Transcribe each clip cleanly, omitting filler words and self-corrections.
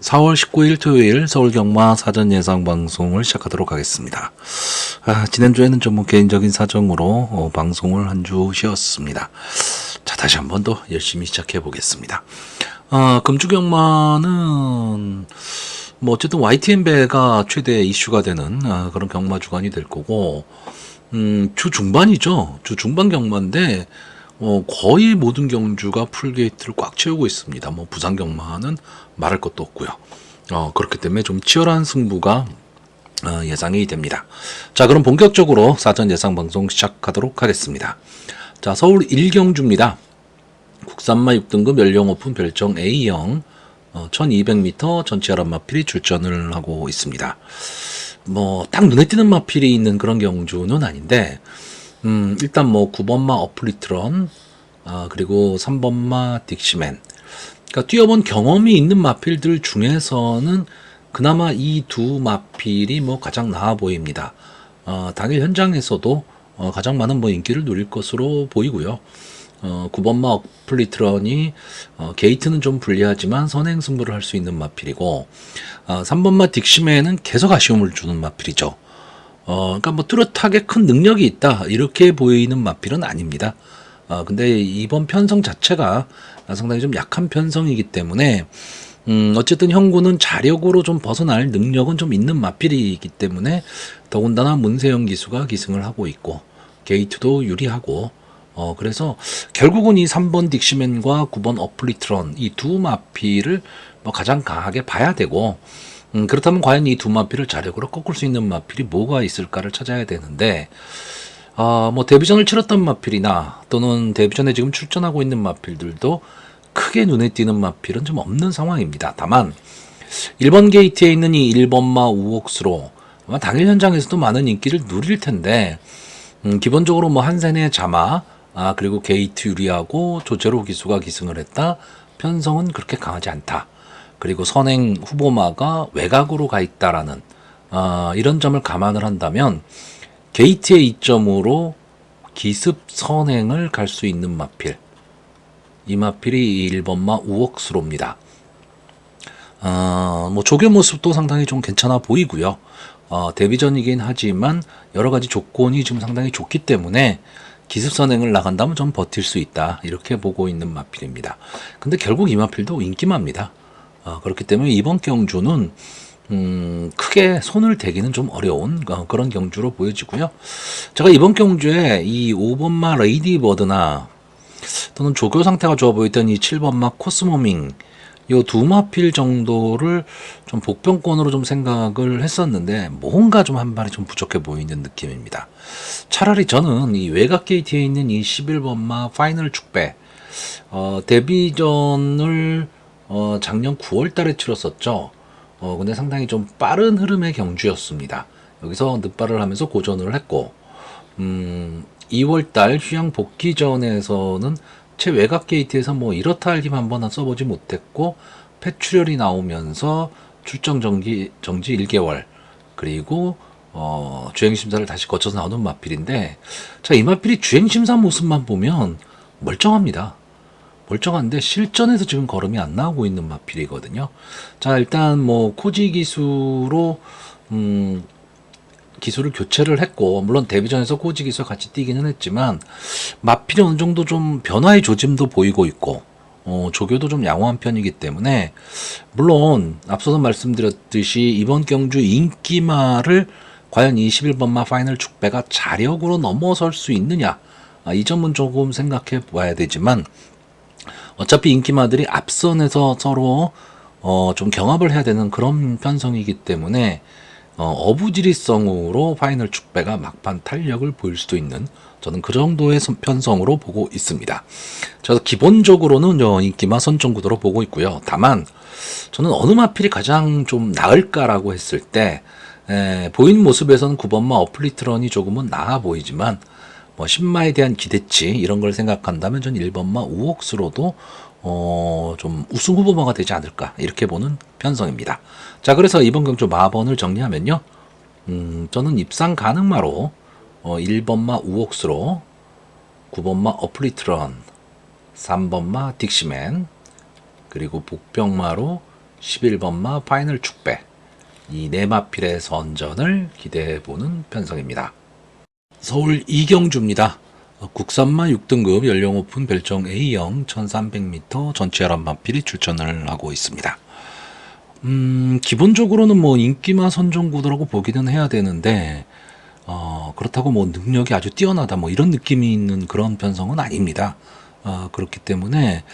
4월 19일 토요일 서울경마 사전 예상 방송을 시작하도록 하겠습니다. 지난주에는 좀 개인적인 사정으로 방송을 한 주 쉬었습니다. 자, 다시 한번 더 열심히 시작해 보겠습니다. 금주경마는 어쨌든 YTN배가 최대 이슈가 되는 그런 경마 주간이 될 거고, 주 중반이죠. 주 중반 경마인데 거의 모든 경주가 풀게이트를 꽉 채우고 있습니다. 부산 경마는 말할 것도 없고요. 그렇기 때문에 좀 치열한 승부가 예상이 됩니다. 자, 그럼 본격적으로 사전 예상 방송 시작하도록 하겠습니다. 자, 서울 1경주입니다. 국산마 6등급 연령 오픈 별정 A형 1200m 전치아란 마필이 출전을 하고 있습니다. 딱 눈에 띄는 마필이 있는 그런 경주는 아닌데, 일단 9번마 어플리트런, 그리고 3번마 딕시맨. 그러니까 뛰어본 경험이 있는 마필들 중에서는 그나마 이 두 마필이 가장 나아 보입니다. 당일 현장에서도 가장 많은 인기를 누릴 것으로 보이고요. 9번마 어플리트런이 게이트는 좀 불리하지만 선행 승부를 할 수 있는 마필이고, 3번마 딕시맨은 계속 아쉬움을 주는 마필이죠. 그러니까 뚜렷하게 큰 능력이 있다 이렇게 보이는 마필은 아닙니다. 근데 이번 편성 자체가 상당히 좀 약한 편성이기 때문에 어쨌든 형구는 자력으로 좀 벗어날 능력은 좀 있는 마필이기 때문에 더군다나 문세영 기수가 기승을 하고 있고 게이트도 유리하고, 그래서 결국은 이 3번 딕시맨과 9번 어플리트런 이 두 마필을 가장 강하게 봐야 되고, 그렇다면 과연 이 두 마필을 자력으로 꺾을 수 있는 마필이 뭐가 있을까를 찾아야 되는데, 데뷔전을 치렀던 마필이나 또는 데뷔전에 지금 출전하고 있는 마필들도 크게 눈에 띄는 마필은 좀 없는 상황입니다. 다만 1번 게이트에 있는 이 1번마 우옥수로 아마 당일 현장에서도 많은 인기를 누릴 텐데, 기본적으로 한세네 자마, 그리고 게이트 유리하고 조제로 기수가 기승을 했다. 편성은 그렇게 강하지 않다. 그리고 선행 후보마가 외곽으로 가 있다라는 이런 점을 감안을 한다면 게이트의 이점으로 기습 선행을 갈 수 있는 마필, 이 마필이 1번마 우억수로입니다. 조교 모습도 상당히 좀 괜찮아 보이고요. 데뷔전이긴 하지만 여러 가지 조건이 지금 상당히 좋기 때문에 기습 선행을 나간다면 좀 버틸 수 있다 이렇게 보고 있는 마필입니다. 근데 결국 이 마필도 인기마입니다. 그렇기 때문에 이번 경주는 크게 손을 대기는 좀 어려운 그런 경주로 보여지고요. 제가 이번 경주에 이 5번마 레이디버드나 또는 조교 상태가 좋아 보였던 이 7번마 코스모밍 요 두 마필 정도를 좀 복병권으로 좀 생각을 했었는데 뭔가 좀 한 발이 좀 부족해 보이는 느낌입니다. 차라리 저는 이 외곽 게이트에 있는 이 11번마 파이널 축배, 데뷔전을 작년 9월 달에 치렀었죠. 근데 상당히 좀 빠른 흐름의 경주였습니다. 여기서 늑발을 하면서 고전을 했고, 2월 달 휴양 복귀전에서는 최외곽 게이트에서 이렇다 할 힘 한번 써보지 못했고, 폐출혈이 나오면서 출정 정지 1개월, 그리고 주행심사를 다시 거쳐서 나오는 마필인데, 자, 이 마필이 주행심사 모습만 보면 멀쩡합니다. 멀쩡한데 실전에서 지금 걸음이 안 나오고 있는 마필이거든요. 자, 일단 코지 기수로 기수를 교체를 했고, 물론 데뷔전에서 코지 기수와 같이 뛰기는 했지만 마필이 어느 정도 좀 변화의 조짐도 보이고 있고, 조교도 좀 양호한 편이기 때문에, 물론 앞서서 말씀드렸듯이 이번 경주 인기마를 과연 이 11번마 파이널 축배가 자력으로 넘어설 수 있느냐, 이 점은 조금 생각해 봐야 되지만, 어차피 인기마들이 앞선에서 서로 좀 경합을 해야 되는 그런 편성이기 때문에 어부지리성으로 파이널 축배가 막판 탄력을 보일 수도 있는, 저는 그 정도의 편성으로 보고 있습니다. 저도 기본적으로는 인기마 선정 구도로 보고 있고요. 다만 저는 어느 마필이 가장 좀 나을까라고 했을 때, 보이는 모습에서는 9번마 어플리트런이 조금은 나아 보이지만 신마에 대한 기대치 이런 걸 생각한다면 전 1번마 우옥수로도 좀 우승 후보마가 되지 않을까 이렇게 보는 편성입니다. 자, 그래서 이번 경주 마번을 정리하면요, 저는 입상 가능마로 1번마 우옥수로, 9번마 어플리트런, 3번마 딕시맨, 그리고 복병마로 11번마 파이널 축배, 이 네 마필의 선전을 기대해보는 편성입니다. 서울 이경주입니다. 국산마 6등급 연령 오픈 별정 A형 1300m 전체 혈압 마필이 출전을 하고 있습니다. 기본적으로는 뭐 인기마 선정구도라고 보기는 해야 되는데, 그렇다고 뭐 능력이 아주 뛰어나다 뭐 이런 느낌이 있는 그런 편성은 아닙니다. 그렇기 때문에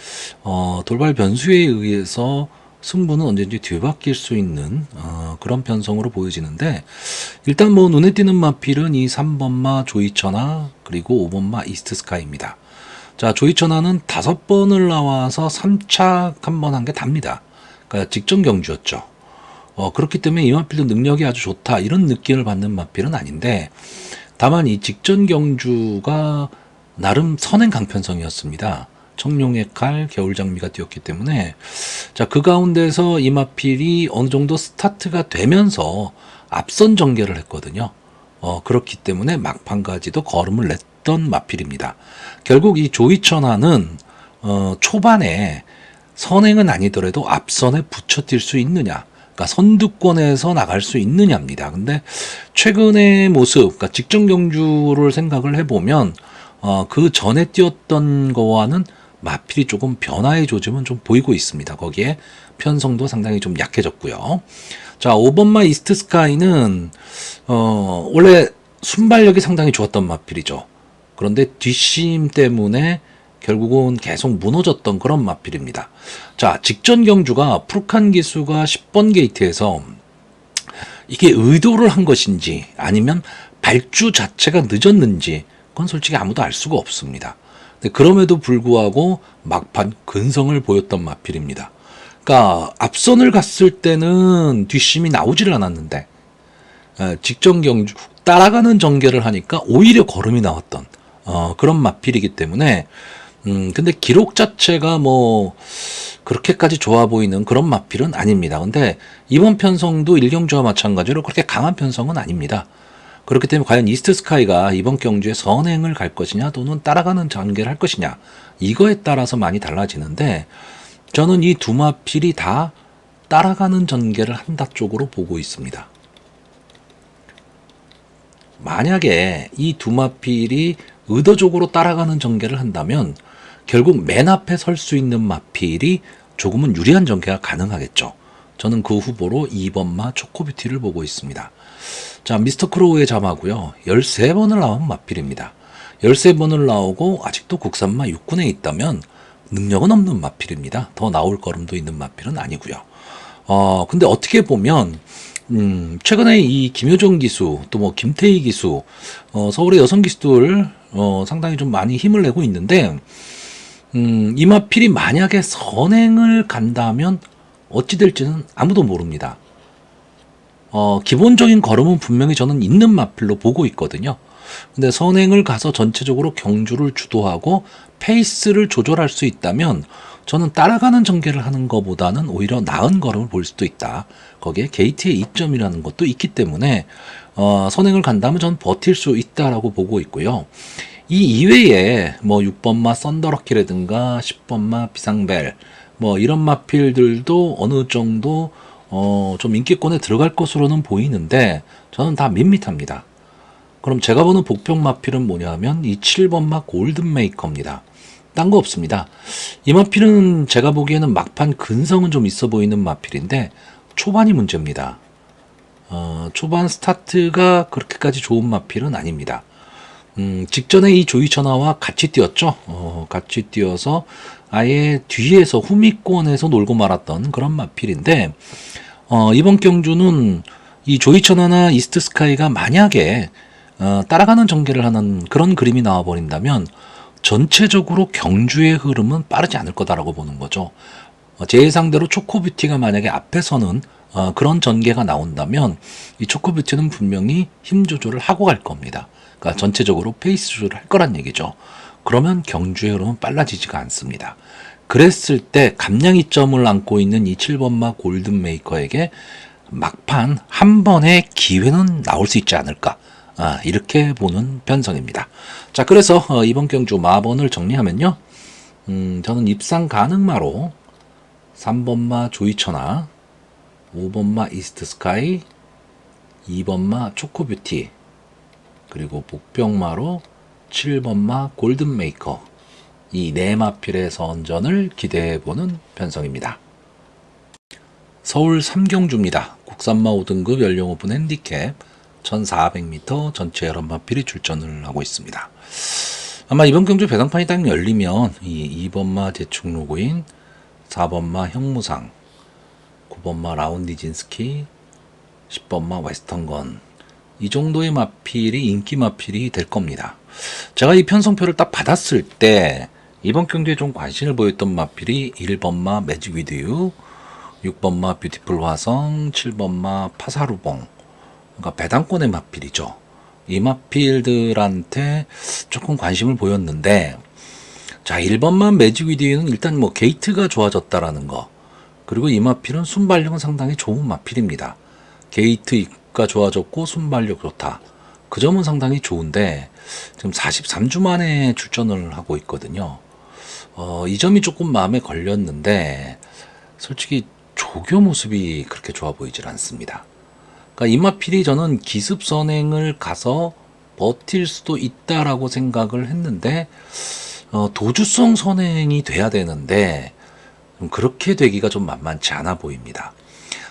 돌발 변수에 의해서 승부는 언제든지 뒤바뀔 수 있는 그런 편성으로 보여지는데, 일단 뭐 눈에 띄는 마필은 이 3번마 조이천하 그리고 5번마 이스트스카이입니다. 자, 조이천하는 5번을 나와서 3착 한 번 한 게 답니다. 그러니까 직전 경주였죠. 그렇기 때문에 이 마필도 능력이 아주 좋다 이런 느낌을 받는 마필은 아닌데, 다만 이 직전 경주가 나름 선행 강편성이었습니다. 청룡의 칼, 겨울장미가 뛰었기 때문에, 자, 그 가운데서 이 마필이 어느 정도 스타트가 되면서 앞선 전개를 했거든요. 그렇기 때문에 막판까지도 걸음을 냈던 마필입니다. 결국 이 조이천하는 초반에 선행은 아니더라도 앞선에 붙여 뛸 수 있느냐, 그러니까 선두권에서 나갈 수 있느냐입니다. 근데 최근의 모습, 그러니까 직전 경주를 생각을 해보면 그 전에 뛰었던 거와는 마필이 조금 변화의 조짐은 좀 보이고 있습니다. 거기에 편성도 상당히 좀 약해졌고요. 자, 5번마 이스트 스카이는 원래 순발력이 상당히 좋았던 마필이죠. 그런데 뒷심 때문에 결국은 계속 무너졌던 그런 마필입니다. 자, 직전 경주가 푸르칸 기수가 10번 게이트에서 이게 의도를 한 것인지 아니면 발주 자체가 늦었는지 그건 솔직히 아무도 알 수가 없습니다. 그럼에도 불구하고 막판 근성을 보였던 마필입니다. 그러니까 앞선을 갔을 때는 뒷심이 나오지를 않았는데 직전 경주 따라가는 전개를 하니까 오히려 걸음이 나왔던 그런 마필이기 때문에 근데 기록 자체가 뭐 그렇게까지 좋아 보이는 그런 마필은 아닙니다. 근데 이번 편성도 일경주와 마찬가지로 그렇게 강한 편성은 아닙니다. 그렇기 때문에 과연 이스트 스카이가 이번 경주에 선행을 갈 것이냐 또는 따라가는 전개를 할 것이냐, 이거에 따라서 많이 달라지는데, 저는 이 두 마필이 다 따라가는 전개를 한다 쪽으로 보고 있습니다. 만약에 이 두 마필이 의도적으로 따라가는 전개를 한다면 결국 맨 앞에 설 수 있는 마필이 조금은 유리한 전개가 가능하겠죠. 저는 그 후보로 2번마 초코뷰티를 보고 있습니다. 자, 미스터 크로우의 자마고요. 13번을 나온 마필입니다. 13번을 나오고 아직도 국산마 6군에 있다면 능력은 없는 마필입니다. 더 나올 걸음도 있는 마필은 아니고요. 근데 어떻게 보면 최근에 이 김효정 기수, 또 뭐 김태희 기수, 서울의 여성 기수들 상당히 좀 많이 힘을 내고 있는데, 이 마필이 만약에 선행을 간다면 어찌 될지는 아무도 모릅니다. 기본적인 걸음은 분명히 저는 있는 마필로 보고 있거든요. 근데 선행을 가서 전체적으로 경주를 주도하고 페이스를 조절할 수 있다면 저는 따라가는 전개를 하는 것보다는 오히려 나은 걸음을 볼 수도 있다. 거기에 게이트의 이점이라는 것도 있기 때문에 선행을 간다면 저는 버틸 수 있다라고 보고 있고요. 이 이외에 뭐 6번마 썬더럭키라든가 10번마 비상벨 뭐 이런 마필들도 어느 정도 좀 인기권에 들어갈 것으로는 보이는데 저는 다 밋밋합니다. 그럼 제가 보는 복병 마필은 뭐냐면 이 7번마 골든메이커입니다. 딴 거 없습니다. 이 마필은 제가 보기에는 막판 근성은 좀 있어 보이는 마필인데 초반이 문제입니다. 초반 스타트가 그렇게까지 좋은 마필은 아닙니다. 직전에 이 조이천하와 같이 뛰었죠. 같이 뛰어서 아예 뒤에서 후미권에서 놀고 말았던 그런 마필인데, 이번 경주는 이 조이천하나 이스트 스카이가 만약에 따라가는 전개를 하는 그런 그림이 나와버린다면 전체적으로 경주의 흐름은 빠르지 않을 거다라고 보는 거죠. 제 예상대로 초코뷰티가 만약에 앞에 서는 그런 전개가 나온다면 이 초코뷰티는 분명히 힘 조절을 하고 갈 겁니다. 그러니까 전체적으로 페이스 조절을 할 거란 얘기죠. 그러면 경주의 흐름은 빨라지지가 않습니다. 그랬을 때 감량이점을 안고 있는 이 7번마 골든메이커에게 막판 한 번의 기회는 나올 수 있지 않을까, 이렇게 보는 편성입니다. 자, 그래서 이번 경주 마번을 정리하면요, 저는 입상 가능마로 3번마 조이천하, 5번마 이스트 스카이, 2번마 초코뷰티, 그리고 복병마로 7번마 골든메이커, 이 네 마필의 선전을 기대해보는 편성입니다. 서울 3경주입니다. 국산마 5등급 연령 오픈 핸디캡 1400m 전체 여러 마필이 출전을 하고 있습니다. 아마 이번 경주 배당판이 딱 열리면 이 2번마 대충로그인, 4번마 형무상, 9번마 라운디진스키, 10번마 웨스턴건, 이 정도의 마필이 인기 마필이 될 겁니다. 제가 이 편성표를 딱 받았을 때 이번 경기에 좀 관심을 보였던 마필이 1번마 매직 위드유, 6번마 뷰티풀 화성, 7번마 파사루봉, 그러니까 배당권의 마필이죠. 이 마필들한테 조금 관심을 보였는데, 자, 1번만 매직 위드유는 일단 뭐 게이트가 좋아졌다라는 거, 그리고 이 마필은 순발력은 상당히 좋은 마필입니다. 게이트가 좋아졌고 순발력 좋다, 그 점은 상당히 좋은데 지금 43주 만에 출전을 하고 있거든요. 이 점이 조금 마음에 걸렸는데 솔직히 조교 모습이 그렇게 좋아 보이질 않습니다. 그러니까 이 마필이 저는 기습 선행을 가서 버틸 수도 있다라고 생각을 했는데 도주성 선행이 돼야 되는데 그렇게 되기가 좀 만만치 않아 보입니다.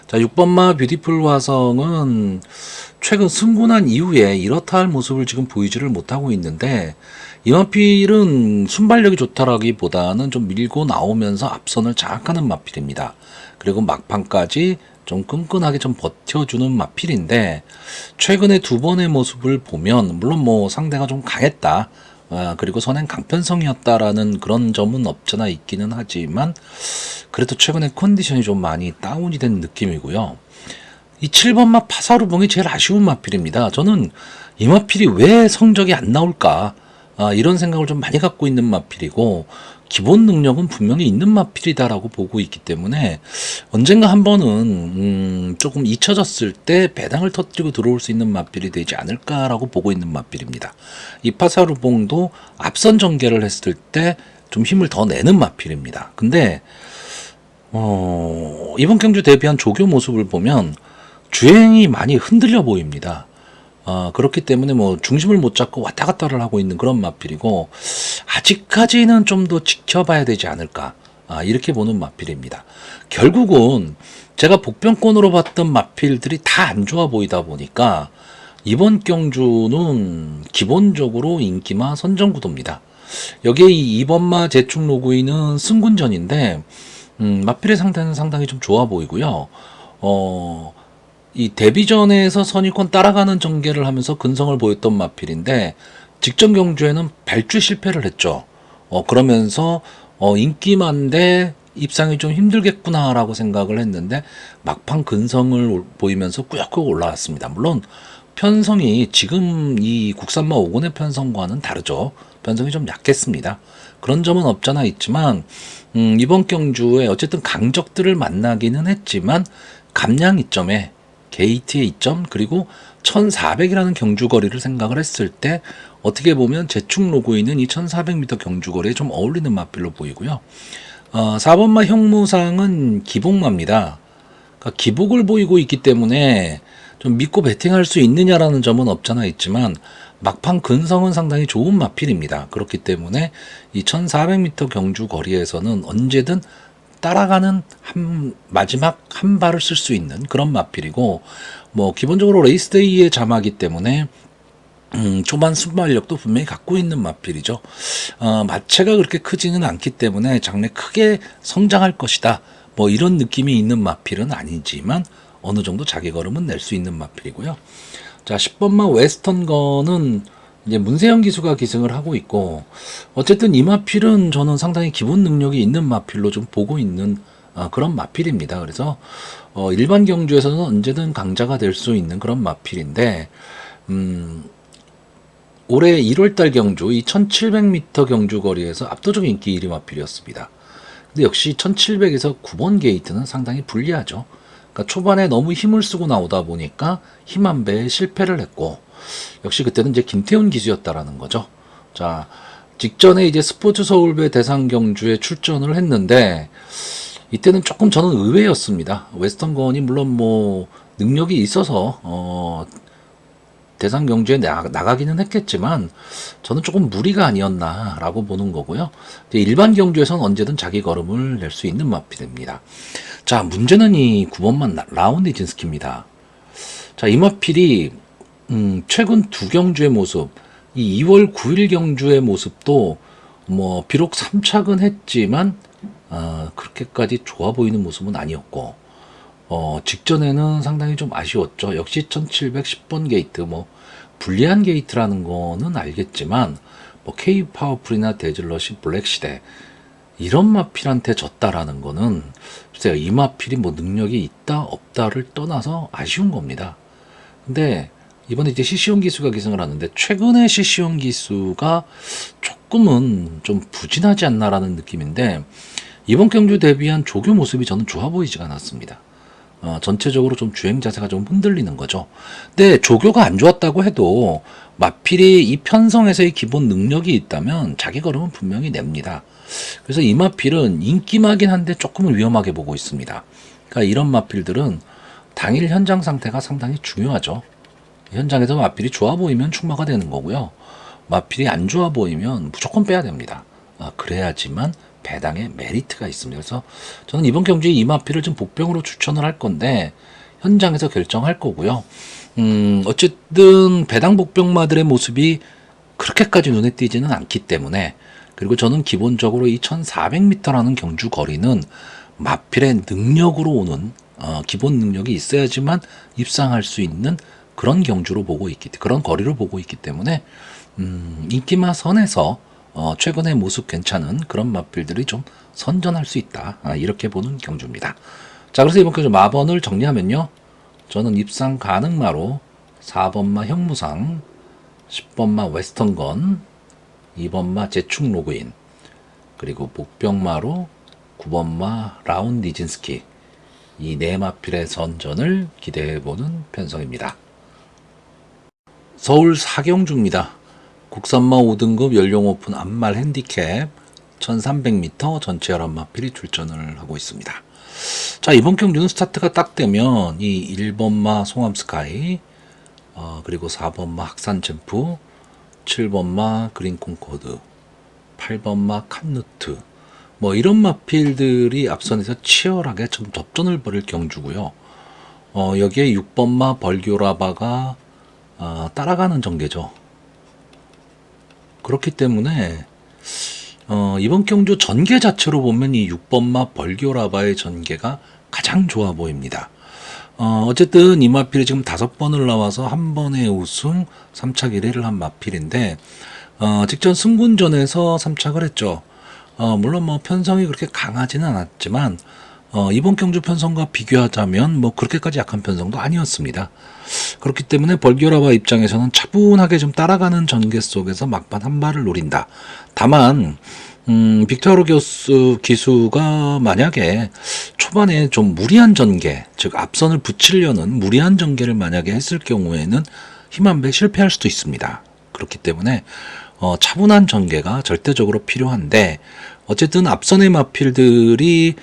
자, 6번마 뷰티풀 화성은 최근 승군한 이후에 이렇다 할 모습을 지금 보이지를 못하고 있는데, 이 마필은 순발력이 좋다라기보다는 좀 밀고 나오면서 앞선을 장악하는 마필입니다. 그리고 막판까지 좀 끈끈하게 좀 버텨주는 마필인데, 최근에 두 번의 모습을 보면 물론 뭐 상대가 좀 강했다, 그리고 선행 강편성이었다라는 그런 점은 없잖아 있기는 하지만 그래도 최근에 컨디션이 좀 많이 다운이 된 느낌이고요. 이 7번마 파사루봉이 제일 아쉬운 마필입니다. 저는 이 마필이 왜 성적이 안 나올까, 이런 생각을 좀 많이 갖고 있는 마필이고, 기본 능력은 분명히 있는 마필이다라고 보고 있기 때문에 언젠가 한 번은 조금 잊혀졌을 때 배당을 터뜨리고 들어올 수 있는 마필이 되지 않을까라고 보고 있는 마필입니다. 이 파사루봉도 앞선 전개를 했을 때 좀 힘을 더 내는 마필입니다. 근데 이번 경주 대비한 조교 모습을 보면 주행이 많이 흔들려 보입니다. 그렇기 때문에 뭐 중심을 못 잡고 왔다 갔다를 하고 있는 그런 마필이고, 아직까지는 좀 더 지켜봐야 되지 않을까, 이렇게 보는 마필입니다. 결국은 제가 복병권으로 봤던 마필들이 다 안 좋아 보이다 보니까 이번 경주는 기본적으로 인기마 선정구도입니다. 여기에 이 2번마 제축 로그인은 승군전인데 마필의 상태는 상당히 좀 좋아 보이고요. 이 데뷔전에서 선입권 따라가는 전개를 하면서 근성을 보였던 마필인데 직전 경주에는 발주 실패를 했죠. 그러면서 인기만데 입상이 좀 힘들겠구나라고 생각을 했는데 막판 근성을 보이면서 꾸역꾸역 올라왔습니다. 물론 편성이 지금 이 국산마 5군의 편성과는 다르죠. 편성이 좀 약했습니다. 그런 점은 없잖아 있지만 이번 경주에 어쨌든 강적들을 만나기는 했지만 감량 이점에 게이트의 이점, 그리고 1400이라는 경주거리를 생각을 했을 때 어떻게 보면 제축 로그인은 이 1400m 경주거리에 좀 어울리는 마필로 보이고요. 4번마 형무상은 기복마입니다. 그러니까 기복을 보이고 있기 때문에 좀 믿고 배팅할 수 있느냐라는 점은 없잖아 있지만 막판 근성은 상당히 좋은 마필입니다. 그렇기 때문에 이 1400m 경주 거리에서는 언제든 따라가는 마지막 한 발을 쓸 수 있는 그런 마필이고, 뭐 기본적으로 레이스데이의 자마기 때문에 초반 순발력도 분명히 갖고 있는 마필이죠. 마체가 그렇게 크지는 않기 때문에 장래 크게 성장할 것이다, 뭐 이런 느낌이 있는 마필은 아니지만 어느 정도 자기 걸음은 낼 수 있는 마필이고요. 자, 10번마 웨스턴건은 이제 문세영 기수가 기승을 하고 있고, 어쨌든 이 마필은 저는 상당히 기본 능력이 있는 마필로 좀 보고 있는 그런 마필입니다. 그래서 일반 경주에서는 언제든 강자가 될 수 있는 그런 마필인데, 올해 1월달 경주 이 1700m 경주 거리에서 압도적인 인기 1위 마필이었습니다. 근데 역시 1700에서 9번 게이트는 상당히 불리하죠. 그러니까 초반에 너무 힘을 쓰고 나오다 보니까 힘 한 배에 실패를 했고, 역시 그때는 이제 김태훈 기수였다라는 거죠. 자, 직전에 이제 스포츠 서울배 대상 경주에 출전을 했는데 이때는 조금 저는 의외였습니다. 웨스턴건이 물론 뭐 능력이 있어서 대상 경주에 나가기는 했겠지만 저는 조금 무리가 아니었나라고 보는 거고요. 이제 일반 경주에서는 언제든 자기 걸음을 낼 수 있는 마필입니다. 자, 문제는 이 9번만 라운디진스키입니다. 자, 이 마필이 최근 두 경주의 모습, 이 2월 9일 경주의 모습도 뭐 비록 3착은 했지만 그렇게까지 좋아 보이는 모습은 아니었고 직전에는 상당히 좀 아쉬웠죠. 역시 1710번 게이트, 뭐 불리한 게이트라는 거는 알겠지만 뭐 K 파워풀이나 데즐러시 블랙시대 이런 마필한테 졌다라는 거는 글쎄요, 이 마필이 뭐 능력이 있다 없다를 떠나서 아쉬운 겁니다. 근데 이번에 이제 CC온 기수가 기승을 하는데 최근에 CC온 기수가 조금은 좀 부진하지 않나라는 느낌인데 이번 경주 대비한 조교 모습이 저는 좋아 보이지가 않았습니다. 전체적으로 좀 주행 자세가 좀 흔들리는 거죠. 근데 조교가 안 좋았다고 해도 마필이 이 편성에서의 기본 능력이 있다면 자기 걸음은 분명히 냅니다. 그래서 이 마필은 인기마긴 한데 조금은 위험하게 보고 있습니다. 그러니까 이런 마필들은 당일 현장 상태가 상당히 중요하죠. 현장에서 마필이 좋아 보이면 출마가 되는 거고요. 마필이 안 좋아 보이면 무조건 빼야 됩니다. 그래야지만 배당에 메리트가 있습니다. 그래서 저는 이번 경주에 이 마필을 좀 복병으로 추천을 할 건데 현장에서 결정할 거고요. 어쨌든 배당 복병마들의 모습이 그렇게까지 눈에 띄지는 않기 때문에 그리고 저는 기본적으로 이 1400m라는 경주 거리는 마필의 능력으로 오는 기본 능력이 있어야지만 입상할 수 있는 그런 경주로 보고 있기 그런 거리로 보고 있기 때문에 인기마 선에서 최근의 모습 괜찮은 그런 마필들이 좀 선전할 수 있다. 이렇게 보는 경주입니다. 자, 그래서 이번 경주 마번을 정리하면요. 저는 입상 가능마로 4번마 형무상, 10번마 웨스턴건, 2번마 제충 로그인, 그리고 복병마로 9번마 라운 니진스키 이 네 마필의 선전을 기대해보는 편성입니다. 서울 사경주입니다. 국산마 5등급 연령 오픈 암말 핸디캡 1300m 전체 11마필이 출전을 하고 있습니다. 자, 이번 경주는 스타트가 딱 되면 이 1번마 송암스카이, 그리고 4번마 학산챔프, 7번마 그린 콩코드, 8번마 칸누트, 뭐 이런 마필들이 앞선에서 치열하게 좀 접전을 벌일 경주고요. 여기에 6번마 벌교라바가 따라가는 전개죠. 그렇기 때문에 이번 경주 전개 자체로 보면 이 6번마 벌교라바의 전개가 가장 좋아 보입니다. 어쨌든 이 마필이 지금 5번을 나와서 한 번의 우승 3착 1회를 한 마필인데 직전 승군전에서 3착을 했죠. 물론 뭐 편성이 그렇게 강하지는 않았지만 이번 경주 편성과 비교하자면 뭐 그렇게까지 약한 편성도 아니었습니다. 그렇기 때문에 벌교라바 입장에서는 차분하게 좀 따라가는 전개 속에서 막판 한 발을 노린다. 다만 빅토르 기수가 만약에 초반에 좀 무리한 전개, 즉 앞선을 붙이려는 무리한 전개를 만약에 했을 경우에는 힘 한 배 실패할 수도 있습니다. 그렇기 때문에 차분한 전개가 절대적으로 필요한데 어쨌든 앞선의 마필들이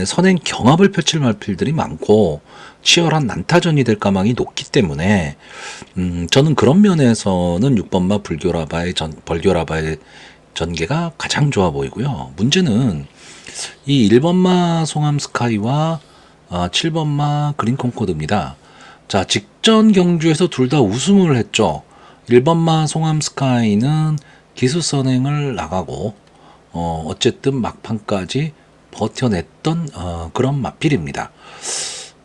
선행 경합을 펼칠 마필들이 많고 치열한 난타전이 될 가망이 높기 때문에 저는 그런 면에서는 6번마 벌교라바의 전개가 가장 좋아 보이고요. 문제는 이 1번마 송암스카이와 7번마 그린 콩코드입니다. 자, 직전 경주에서 둘 다 우승을 했죠. 1번마 송암스카이는 기수 선행을 나가고 어쨌든 막판까지 버텨냈던 그런 마필입니다.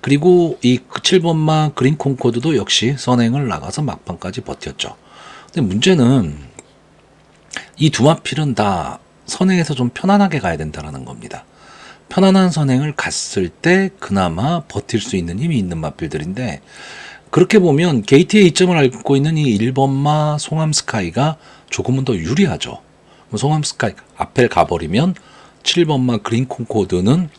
그리고 이 7번마 그린 콩코드도 역시 선행을 나가서 막판까지 버텼죠. 근데 문제는 이 두 마필은 다 선행에서 좀 편안하게 가야 된다는 겁니다. 편안한 선행을 갔을 때 그나마 버틸 수 있는 힘이 있는 마필들인데 그렇게 보면 게이트의 이점을 앓고 있는 이 1번마 송암스카이가 조금은 더 유리하죠. 송암스카이 앞에 가버리면 7번마 그린 콩코드는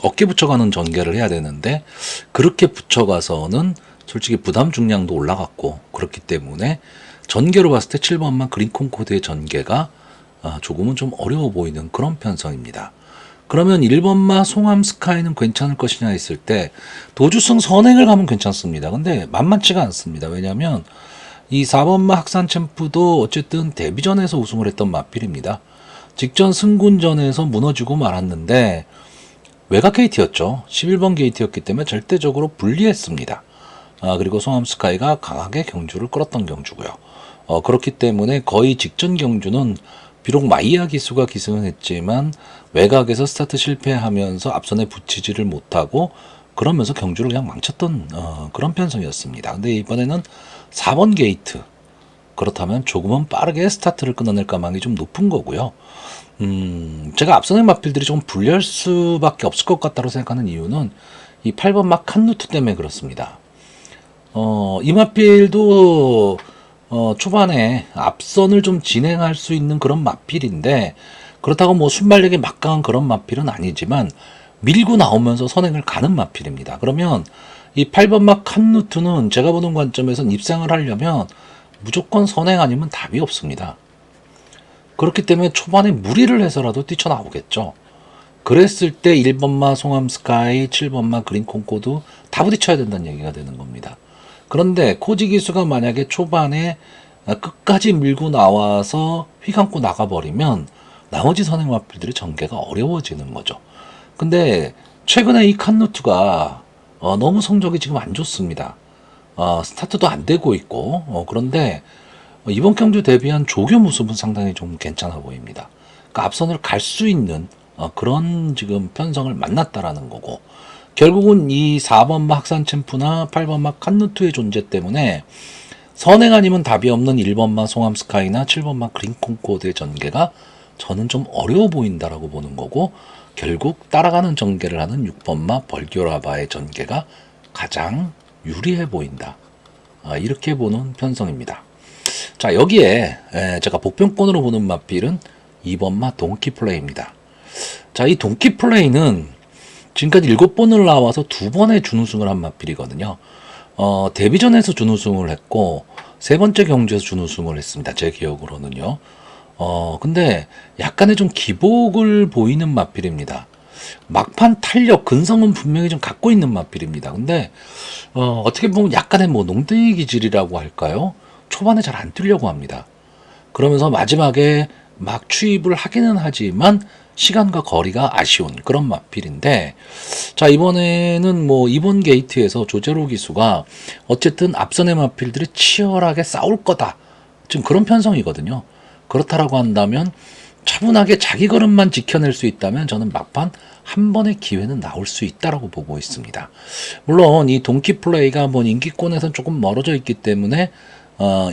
어깨 붙여가는 전개를 해야 되는데 그렇게 붙여가서는 솔직히 부담 중량도 올라갔고 그렇기 때문에 전개로 봤을 때 7번마 그린 콩코드의 전개가 조금은 좀 어려워 보이는 그런 편성입니다. 그러면 1번마 송암 스카이는 괜찮을 것이냐 했을 때 도주승 선행을 가면 괜찮습니다. 근데 만만치가 않습니다. 왜냐하면 이 4번마 학산 챔프도 어쨌든 데뷔전에서 우승을 했던 마필입니다. 직전 승군전에서 무너지고 말았는데 외곽 게이트였죠. 11번 게이트였기 때문에 절대적으로 불리했습니다. 그리고 송암 스카이가 강하게 경주를 끌었던 경주고요. 그렇기 때문에 거의 직전 경주는 비록 마이야 기수가 기승은 했지만 외곽에서 스타트 실패하면서 앞선에 붙이지를 못하고 그러면서 경주를 그냥 망쳤던 그런 편성이었습니다. 근데 이번에는 4번 게이트, 그렇다면 조금은 빠르게 스타트를 끊어낼 가망이 좀 높은 거고요. 제가 앞선의 마필들이 조금 불리할 수밖에 없을 것 같다고 생각하는 이유는 이 8번 막 칸루트 때문에 그렇습니다. 이 마필도 초반에 앞선을 좀 진행할 수 있는 그런 마필인데, 그렇다고 뭐 순발력이 막강한 그런 마필은 아니지만 밀고 나오면서 선행을 가는 마필입니다. 그러면 이 8번 막 칸루트는 제가 보는 관점에서는 입상을 하려면 무조건 선행 아니면 답이 없습니다. 그렇기 때문에 초반에 무리를 해서라도 뛰쳐나오겠죠. 그랬을 때 1번마 송암 스카이, 7번마 그린 콩코드 다 부딪혀야 된다는 얘기가 되는 겁니다. 그런데 코지 기수가 만약에 초반에 끝까지 밀고 나와서 휘감고 나가버리면 나머지 선행 마필들의 전개가 어려워지는 거죠. 근데 최근에 이 칸루트가 너무 성적이 지금 안 좋습니다. 스타트도 안 되고 있고, 그런데 이번 경주 대비한 조교 모습은 상당히 좀 괜찮아 보입니다. 그러니까 앞선을 갈 수 있는 그런 지금 편성을 만났다라는 거고, 결국은 이 4번마 학산 챔프나 8번마 칸누트의 존재 때문에 선행 아니면 답이 없는 1번마 송암 스카이나 7번마 그린 콩코드의 전개가 저는 좀 어려워 보인다라고 보는 거고, 결국 따라가는 전개를 하는 6번마 벌교라바의 전개가 가장 유리해 보인다. 이렇게 보는 편성입니다. 자, 여기에 제가 복병권으로 보는 마필은 2번마 동키플레이입니다. 자, 이 동키플레이는 지금까지 7번을 나와서 2번의 준우승을 한 마필이거든요. 데뷔전에서 준우승을 했고 3번째 경주에서 준우승을 했습니다. 제 기억으로는요. 근데 약간의 좀 기복을 보이는 마필입니다. 막판 탄력, 근성은 분명히 좀 갖고 있는 마필입니다. 근데 어떻게 보면 약간의 뭐 농땡이 기질이라고 할까요? 초반에 잘 안 뛰려고 합니다. 그러면서 마지막에 막 추입을 하기는 하지만 시간과 거리가 아쉬운 그런 마필인데, 자, 이번에는 뭐 이번 게이트에서 조제로 기수가 어쨌든 앞선의 마필들이 치열하게 싸울 거다, 지금 그런 편성이거든요. 그렇다라고 한다면 차분하게 자기 걸음만 지켜낼 수 있다면 저는 막판 한 번의 기회는 나올 수 있다라고 보고 있습니다. 물론 이 동키 플레이가 뭐 인기권에선 조금 멀어져 있기 때문에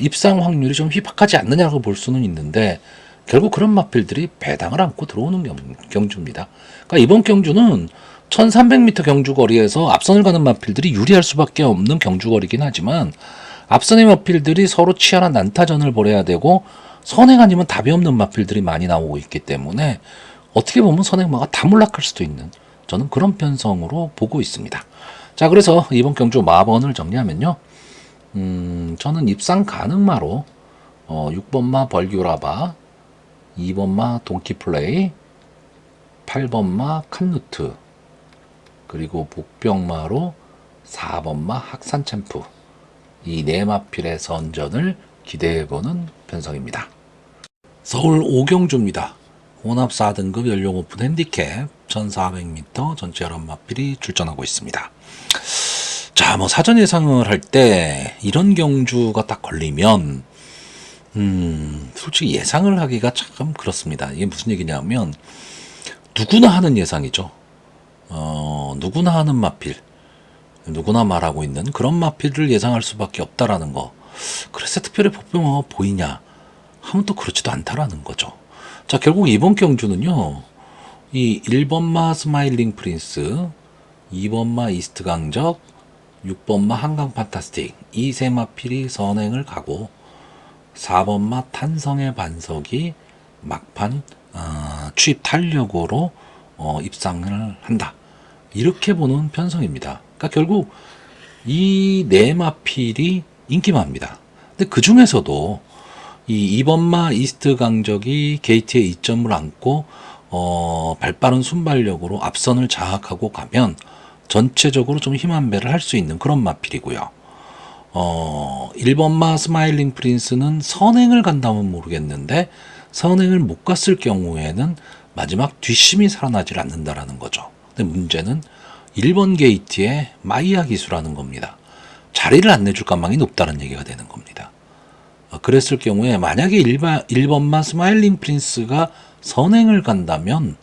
입상 확률이 좀 희박하지 않느냐고 볼 수는 있는데, 결국 그런 마필들이 배당을 안고 들어오는 경주입니다. 그러니까 이번 경주는 1300m 경주 거리에서 앞선을 가는 마필들이 유리할 수밖에 없는 경주 거리긴 하지만, 앞선의 마필들이 서로 치열한 난타전을 벌여야 되고 선행 아니면 답이 없는 마필들이 많이 나오고 있기 때문에 어떻게 보면 선행마가 다 몰락할 수도 있는, 저는 그런 편성으로 보고 있습니다. 자, 그래서 이번 경주 마번을 정리하면요, 저는 입상 가능마로 6번마 벌규라바, 2번마 동키플레이, 8번마 칸누트, 그리고 복병마로 4번마 학산챔프, 이 네 마필의 선전을 기대해보는 편성입니다. 서울 5경주입니다. 혼합 4등급 연령 오픈 핸디캡 1400m 전체 11마필이 출전하고 있습니다. 자, 뭐 사전 예상을 할 때 이런 경주가 딱 걸리면 솔직히 예상을 하기가 참 그렇습니다. 이게 무슨 얘기냐면 누구나 하는 예상이죠. 누구나 하는 마필, 누구나 말하고 있는 그런 마필을 예상할 수밖에 없다라는 거. 그래서 특별히 복병마가 보이냐 하면 또 그렇지도 않다라는 거죠. 자, 결국 이번 경주는요, 이 1번마 스마일링 프린스, 2번마 이스트 강적, 6번마 한강 판타스틱, 이 세 마필이 선행을 가고 4번마 탄성의 반석이 막판 추입 탄력으로 입상을 한다, 이렇게 보는 편성입니다. 그러니까 결국 이 네 마필이 인기마입니다. 근데 그 중에서도 이 2번마 이스트 강적이 게이트에 이점을 안고 발빠른 순발력으로 앞선을 장악하고 가면 전체적으로 좀 힘한 배를 할 수 있는 그런 마필이고요. 1번마 스마일링 프린스는 선행을 간다면 모르겠는데 선행을 못 갔을 경우에는 마지막 뒷심이 살아나질 않는다라는 거죠. 근데 문제는 1번 게이트의 마이야 기수라는 겁니다. 자리를 안 내줄 가망이 높다는 얘기가 되는 겁니다. 그랬을 경우에 만약에 1번마 스마일링 프린스가 선행을 간다면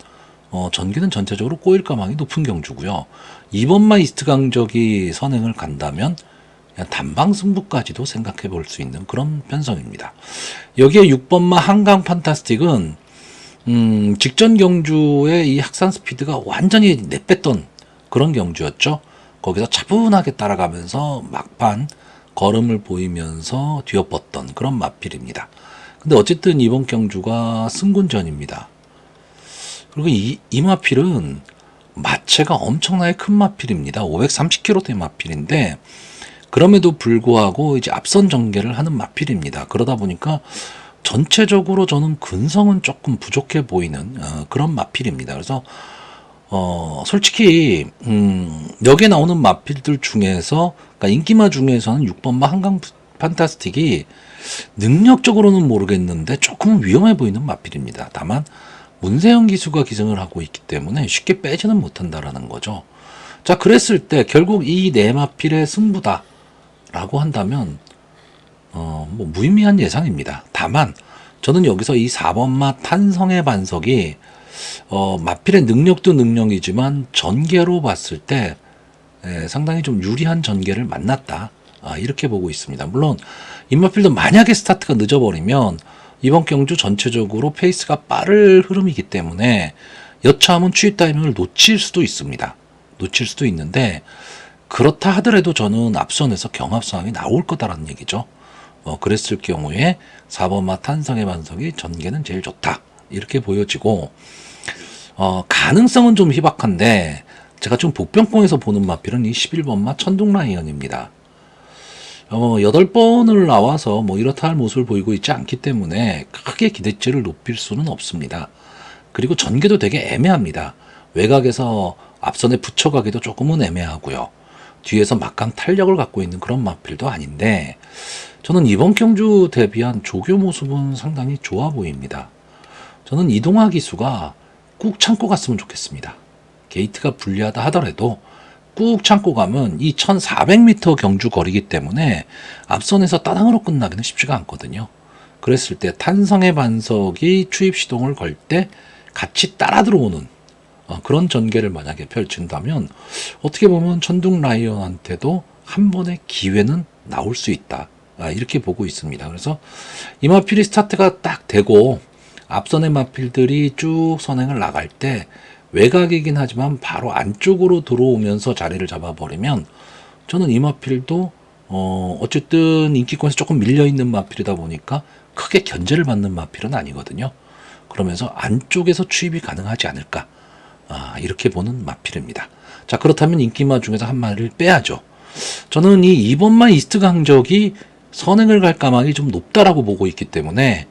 전개는 전체적으로 꼬일 가망이 높은 경주고요. 2번마 이스트 강적이 선행을 간다면 그냥 단방 승부까지도 생각해 볼 수 있는 그런 편성입니다. 여기에 6번마 한강 판타스틱은 직전 경주의 이 학산 스피드가 완전히 내뺐던 그런 경주였죠. 거기서 차분하게 따라가면서 막판 걸음을 보이면서 뒤엎었던 그런 마필입니다. 근데 어쨌든 이번 경주가 승군전입니다. 그리고 이 마필은 마체가 엄청나게 큰 마필입니다. 530kg대 마필인데 그럼에도 불구하고 이제 앞선 전개를 하는 마필입니다. 그러다 보니까 전체적으로 저는 근성은 조금 부족해 보이는 그런 마필입니다. 그래서 솔직히 여기에 나오는 마필들 중에서 그러니까 인기마 중에서는 6번마 한강 판타스틱이 능력적으로는 모르겠는데 조금 위험해 보이는 마필입니다. 다만 문세영 기수가 기승을 하고 있기 때문에 쉽게 빼지는 못한다라는 거죠. 자, 그랬을 때 결국 이 네 마필의 승부다 라고 한다면 뭐 무의미한 예상입니다. 다만 저는 여기서 이 4번마 탄성의 반석이 마필의 능력도 능력이지만 전개로 봤을 때 상당히 좀 유리한 전개를 만났다. 이렇게 보고 있습니다. 물론 인마필도 만약에 스타트가 늦어버리면 이번 경주 전체적으로 페이스가 빠를 흐름이기 때문에 여차하면 추입 타이밍을 놓칠 수도 있습니다. 놓칠 수도 있는데 그렇다 하더라도 저는 앞선에서 경합 상황이 나올 거다라는 얘기죠. 그랬을 경우에 4번마 탄성의 반석이 전개는 제일 좋다. 이렇게 보여지고 가능성은 좀 희박한데 제가 좀 복병권에서 보는 마필은 이 11번마 천둥라이언입니다. 8번을 나와서 뭐 이렇다 할 모습을 보이고 있지 않기 때문에 크게 기대치를 높일 수는 없습니다. 그리고 전개도 되게 애매합니다. 외곽에서 앞선에 붙여가기도 조금은 애매하고요. 뒤에서 막강 탄력을 갖고 있는 그런 마필도 아닌데 저는 이번 경주 대비한 조교 모습은 상당히 좋아 보입니다. 저는 이동하 기수가 꾹 참고 갔으면 좋겠습니다. 게이트가 불리하다 하더라도 꾹 참고 가면 이 1400m 경주 거리기 때문에 앞선에서 따당으로 끝나기는 쉽지가 않거든요. 그랬을 때 탄성의 반석이 추입 시동을 걸 때 같이 따라 들어오는 그런 전개를 만약에 펼친다면 어떻게 보면 천둥 라이언한테도 한 번의 기회는 나올 수 있다. 이렇게 보고 있습니다. 그래서 이 마필이 스타트가 딱 되고 앞선의 마필들이 쭉 선행을 나갈 때 외곽이긴 하지만 바로 안쪽으로 들어오면서 자리를 잡아버리면 저는 이 마필도 어쨌든 인기권에서 조금 밀려있는 마필이다 보니까 크게 견제를 받는 마필은 아니거든요. 그러면서 안쪽에서 추입이 가능하지 않을까 이렇게 보는 마필입니다. 자, 그렇다면 인기마 중에서 한 마리를 빼야죠. 저는 이 2번마 이스트 강적이 선행을 갈 가망이 좀 높다라고 보고 있기 때문에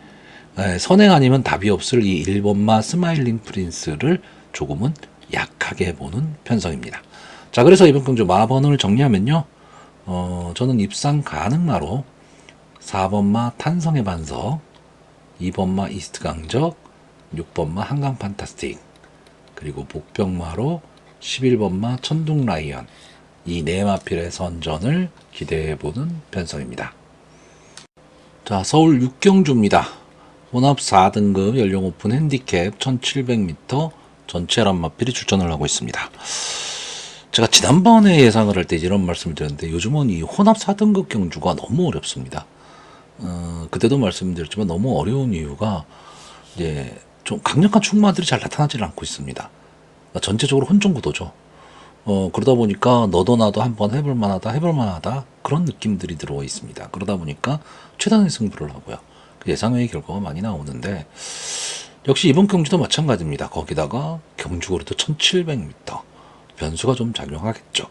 선행 아니면 답이 없을 이 1번마 스마일링 프린스를 조금은 약하게 보는 편성입니다. 자, 그래서 이번 경주 마번을 정리하면요. 저는 입상 가능마로 4번마 탄성의 반석, 2번마 이스트 강적, 6번마 한강 판타스틱, 그리고 복병마로 11번마 천둥 라이언, 이 네 마필의 선전을 기대해보는 편성입니다. 자, 서울 6경주입니다. 혼합 4등급 연령 오픈 핸디캡 1700m 전체란 마필이 출전을 하고 있습니다. 제가 지난번에 예상을 할 때 이런 말씀을 드렸는데 요즘은 이 혼합 4등급 경주가 너무 어렵습니다. 그때도 말씀드렸지만 너무 어려운 이유가 이제 좀 강력한 충마들이 잘 나타나지 않고 있습니다. 그러니까 전체적으로 혼종 구도죠. 그러다 보니까 너도 나도 한번 해볼 만하다 그런 느낌들이 들어와 있습니다. 그러다 보니까 최단의 승부를 하고요. 예상외의 결과가 많이 나오는데 역시 이번 경주도 마찬가지입니다. 거기다가 경주거리도 1700m 변수가 좀 작용하겠죠.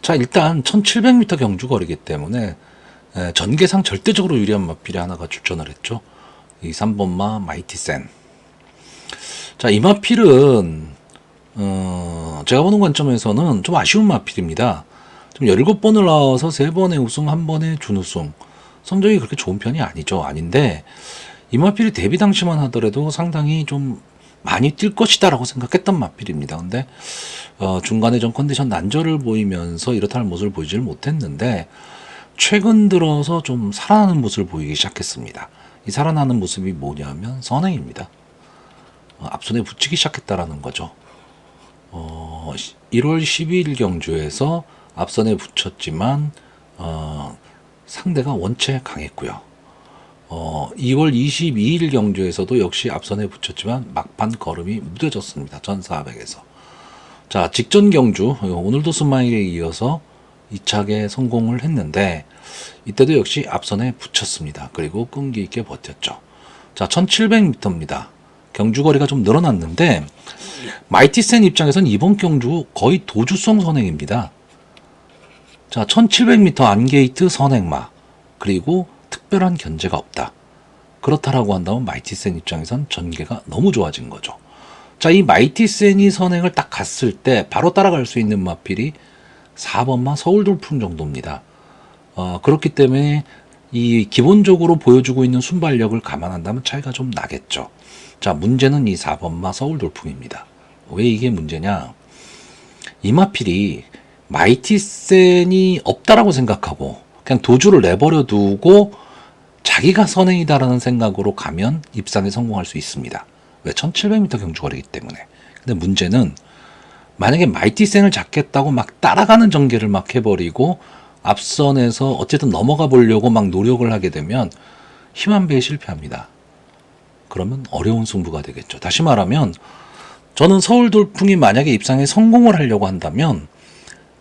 자, 일단 1700m 경주거리기 때문에 전개상 절대적으로 유리한 마필이 하나가 출전을 했죠. 이 3번마 마이티 센. 자, 이 마필은 제가 보는 관점에서는 좀 아쉬운 마필입니다. 좀 17번을 나와서 3번의 우승, 1번의 준우승. 성적이 그렇게 좋은 편이 아니죠. 아닌데 이 마필이 데뷔 당시만 하더라도 상당히 좀 많이 뛸 것이다라고 생각했던 마필입니다. 근데 중간에 좀 컨디션 난조를 보이면서 이렇다 할 모습을 보이질 못했는데 최근 들어서 좀 살아나는 모습을 보이기 시작했습니다. 이 살아나는 모습이 뭐냐면 선행입니다. 앞손에 붙이기 시작했다라는 거죠. 1월 12일 경주에서 앞선에 붙였지만 상대가 원체 강했고요. 2월 22일 경주에서도 역시 앞선에 붙였지만 막판 걸음이 무뎌졌습니다. 1400에서. 자, 직전 경주 오늘도 스마일에 이어서 2차게 성공을 했는데 이때도 역시 앞선에 붙였습니다. 그리고 끈기 있게 버텼죠. 자, 1700m입니다. 경주 거리가 좀 늘어났는데 마이티센 입장에선 이번 경주 거의 도주성 선행입니다. 자, 1700m 안게이트 선행마 그리고 특별한 견제가 없다. 그렇다라고 한다면 마이티센 입장에선 전개가 너무 좋아진 거죠. 자, 이 마이티센이 선행을 딱 갔을 때 바로 따라갈 수 있는 마필이 4번마 서울돌풍 정도입니다. 그렇기 때문에 이 기본적으로 보여주고 있는 순발력을 감안한다면 차이가 좀 나겠죠. 자, 문제는 이 4번마 서울돌풍입니다. 왜 이게 문제냐? 이 마필이 마이티센이 없다라고 생각하고 그냥 도주를 내버려 두고 자기가 선행이다라는 생각으로 가면 입상에 성공할 수 있습니다. 왜? 1700m 경주거리이기 때문에. 근데 문제는 만약에 마이티센을 잡겠다고 막 따라가는 전개를 막 해버리고 앞선에서 어쨌든 넘어가 보려고 막 노력을 하게 되면 힘한 배에 실패합니다. 그러면 어려운 승부가 되겠죠. 다시 말하면 저는 서울돌풍이 만약에 입상에 성공을 하려고 한다면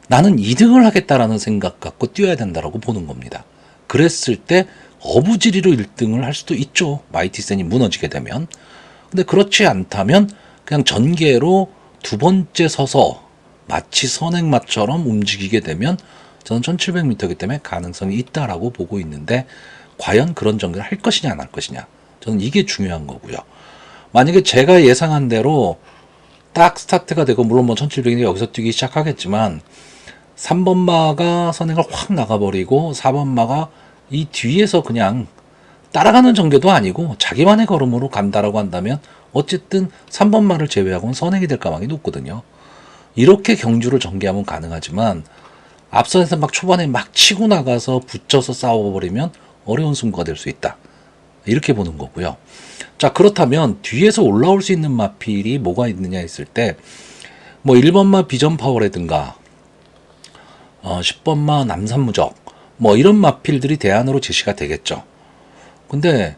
나는 2등을 하겠다라는 생각 갖고 뛰어야 된다라고 보는 겁니다. 그랬을 때 어부지리로 1등을 할 수도 있죠. 마이티센이 무너지게 되면. 근데 그렇지 않다면 그냥 전개로 두 번째 서서 마치 선행마처럼 움직이게 되면 저는 1700m이기 때문에 가능성이 있다라고 보고 있는데 과연 그런 전개를 할 것이냐 안 할 것이냐. 저는 이게 중요한 거고요. 만약에 제가 예상한 대로 딱 스타트가 되고 물론 뭐 1700이 여기서 뛰기 시작하겠지만 3번마가 선행을 확 나가버리고 4번마가 이 뒤에서 그냥 따라가는 전개도 아니고 자기만의 걸음으로 간다라고 한다면 어쨌든 3번마를 제외하고는 선행이 될 가망이 높거든요. 이렇게 경주를 전개하면 가능하지만 앞선에서 막 초반에 막 치고 나가서 붙여서 싸워버리면 어려운 승부가 될 수 있다. 이렇게 보는 거고요. 자, 그렇다면 뒤에서 올라올 수 있는 마필이 뭐가 있느냐 했을 때 뭐 1번마 비전 파워라든가 10번마 남산무적 뭐 이런 마필들이 대안으로 제시가 되겠죠. 근데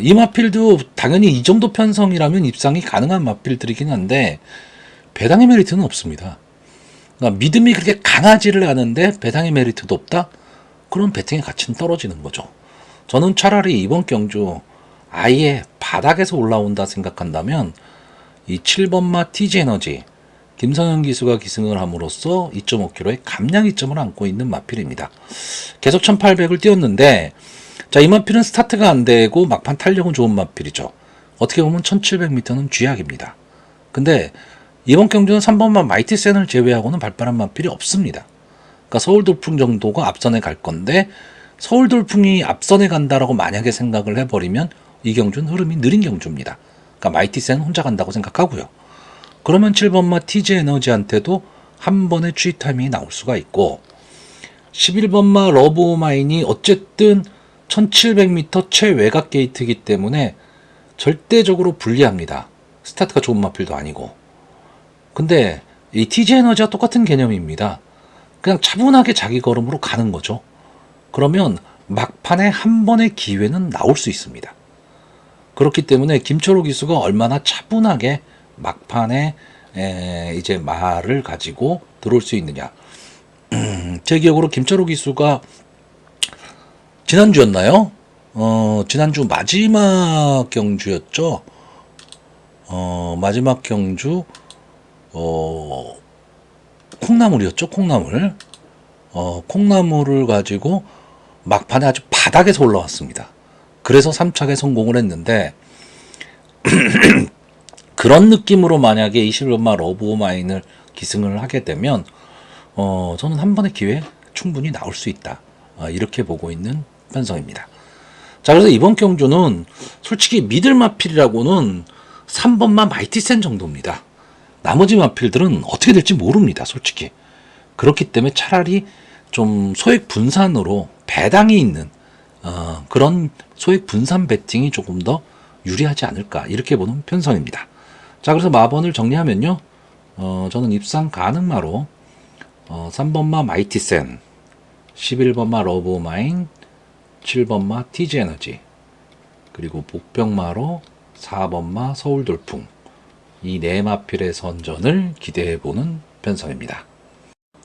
이 마필도 당연히 이 정도 편성이라면 입상이 가능한 마필들이긴 한데 배당의 메리트는 없습니다. 그러니까 믿음이 그렇게 강하지를 않은데 배당의 메리트도 없다? 그럼 배팅의 가치는 떨어지는 거죠. 저는 차라리 이번 경주 아예 바닥에서 올라온다 생각한다면 이 7번마 TG에너지 김성현 기수가 기승을 함으로써 2.5km의 감량 이점을 안고 있는 마필입니다. 계속 1800을 뛰었는데 자, 이 마필은 스타트가 안 되고 막판 탄력은 좋은 마필이죠. 어떻게 보면 1700m는 쥐약입니다. 근데 이번 경주는 3번마 마이티센을 제외하고는 발빠른 마필이 없습니다. 그러니까 서울돌풍 정도가 앞선에 갈 건데 서울돌풍이 앞선에 간다라고 만약에 생각을 해버리면 이 경주는 흐름이 느린 경주입니다. 그러니까 마이티센은 혼자 간다고 생각하고요. 그러면 7번마 TG에너지한테도 한 번의 추이 타이밍이 나올 수가 있고 11번마 러브오마인이 어쨌든 1700m 최외곽 게이트이기 때문에 절대적으로 불리합니다. 스타트가 좋은 마필도 아니고. 근데 이 TG에너지와 똑같은 개념입니다. 그냥 차분하게 자기 걸음으로 가는 거죠. 그러면 막판에 한 번의 기회는 나올 수 있습니다. 그렇기 때문에 김철호 기수가 얼마나 차분하게 막판에 이제 말을 가지고 들어올 수 있느냐. 제 기억으로 김철호 기수가 지난주였나요? 지난주 마지막 경주였죠. 마지막 경주 콩나물이었죠. 콩나물. 콩나물을 가지고 막판에 아주 바닥에서 올라왔습니다. 그래서 3착에 성공을 했는데 그런 느낌으로 만약에 21번마 러브 오브 마인을 기승을 하게 되면 저는 한 번의 기회 충분히 나올 수 있다. 이렇게 보고 있는 편성입니다. 자, 그래서 이번 경주는 솔직히 미들 마필이라고는 3번마 마이티센 정도입니다. 나머지 마필들은 어떻게 될지 모릅니다. 솔직히. 그렇기 때문에 차라리 좀 소액 분산으로 배당이 있는 그런 소액 분산 배팅이 조금 더 유리하지 않을까 이렇게 보는 편성입니다. 자, 그래서 마번을 정리하면요. 저는 입상 가능마로 3번마 마이티센, 11번마 러브마인, 7번마 티지에너지, 그리고 복병마로 4번마 서울돌풍, 이 네 마필의 선전을 기대해보는 편성입니다.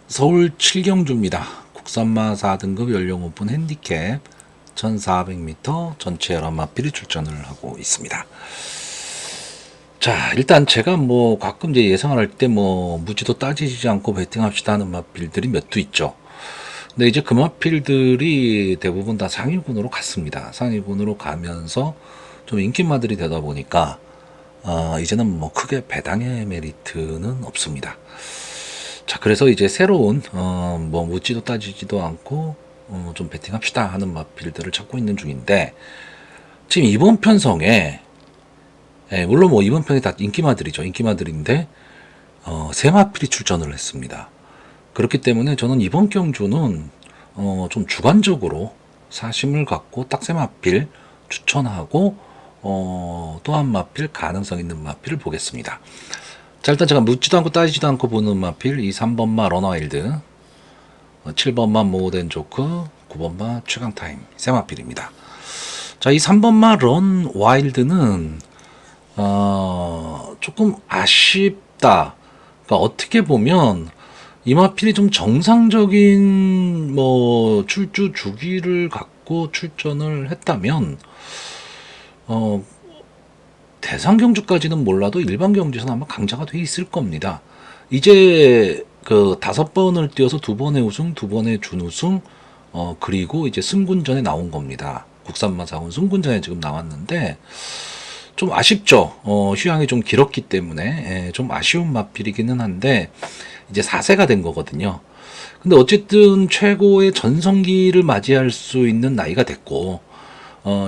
서울 7경주입니다. 국산마 4등급 연령 오픈 핸디캡 1400m 전체 11마필이 출전을 하고 있습니다. 자, 일단 제가 뭐 가끔 이제 예상을 할 때 뭐 무지도 따지지 않고 베팅합시다 하는 마필들이 몇 두 있죠. 근데 이제 그 마필들이 대부분 다 상위군으로 갔습니다. 상위군으로 가면서 좀 인기마들이 되다 보니까 이제는 뭐 크게 배당의 메리트는 없습니다. 자, 그래서 이제 새로운 뭐 묻지도 따지지도 않고 좀 베팅합시다 하는 마필들을 찾고 있는 중인데, 지금 이번 편성에 물론 뭐 이번 편이 다 인기마들이죠. 인기마들인데 세 마필이 출전을 했습니다. 그렇기 때문에 저는 이번 경주는 좀 주관적으로 사심을 갖고 딱 세 마필 추천하고 또 한 마필 가능성 있는 마필을 보겠습니다. 자, 일단 제가 묻지도 않고 따지지도 않고 보는 마필, 이 3번마 런와일드, 7번마 모든 조크, 9번마 최강타임 세 마필입니다. 자, 이 3번마 런와일드는 조금 아쉽다. 그러니까 어떻게 보면 이 마필이 좀 정상적인 뭐 출주 주기를 갖고 출전을 했다면 대상 경주까지는 몰라도 일반 경주에서는 아마 강자가 돼 있을 겁니다. 이제 그 5번을 뛰어서 2번의 우승, 2번의 준우승, 그리고 이제 승군전에 나온 겁니다. 국산마 사군 승군전에 지금 나왔는데 좀 아쉽죠. 휴양이 좀 길었기 때문에 좀 아쉬운 마필이기는 한데 이제 4세가 된 거거든요. 근데 어쨌든 최고의 전성기를 맞이할 수 있는 나이가 됐고,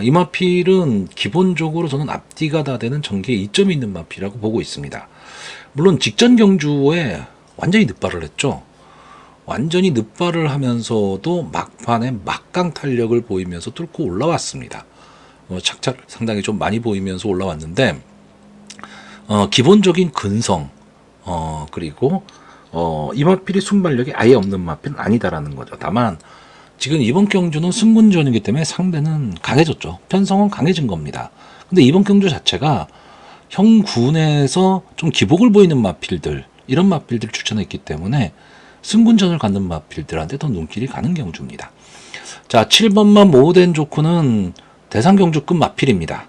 이 마필은 기본적으로 저는 앞뒤가 다 되는 전개에 이점이 있는 마필이라고 보고 있습니다. 물론 직전 경주에 완전히 늑발을 했죠. 완전히 늑발을 하면서도 막판에 막강 탄력을 보이면서 뚫고 올라왔습니다. 착착 상당히 좀 많이 보이면서 올라왔는데 기본적인 근성 그리고 이 마필이 순발력이 아예 없는 마필은 아니다라는 거죠. 다만 지금 이번 경주는 승군전이기 때문에 상대는 강해졌죠. 편성은 강해진 겁니다. 근데 이번 경주 자체가 형군에서 좀 기복을 보이는 마필들, 이런 마필들을 추천했기 때문에 승군전을 갖는 마필들한테 더 눈길이 가는 경주입니다. 자, 7번만 모된 조크는 대상 경주급 마필입니다.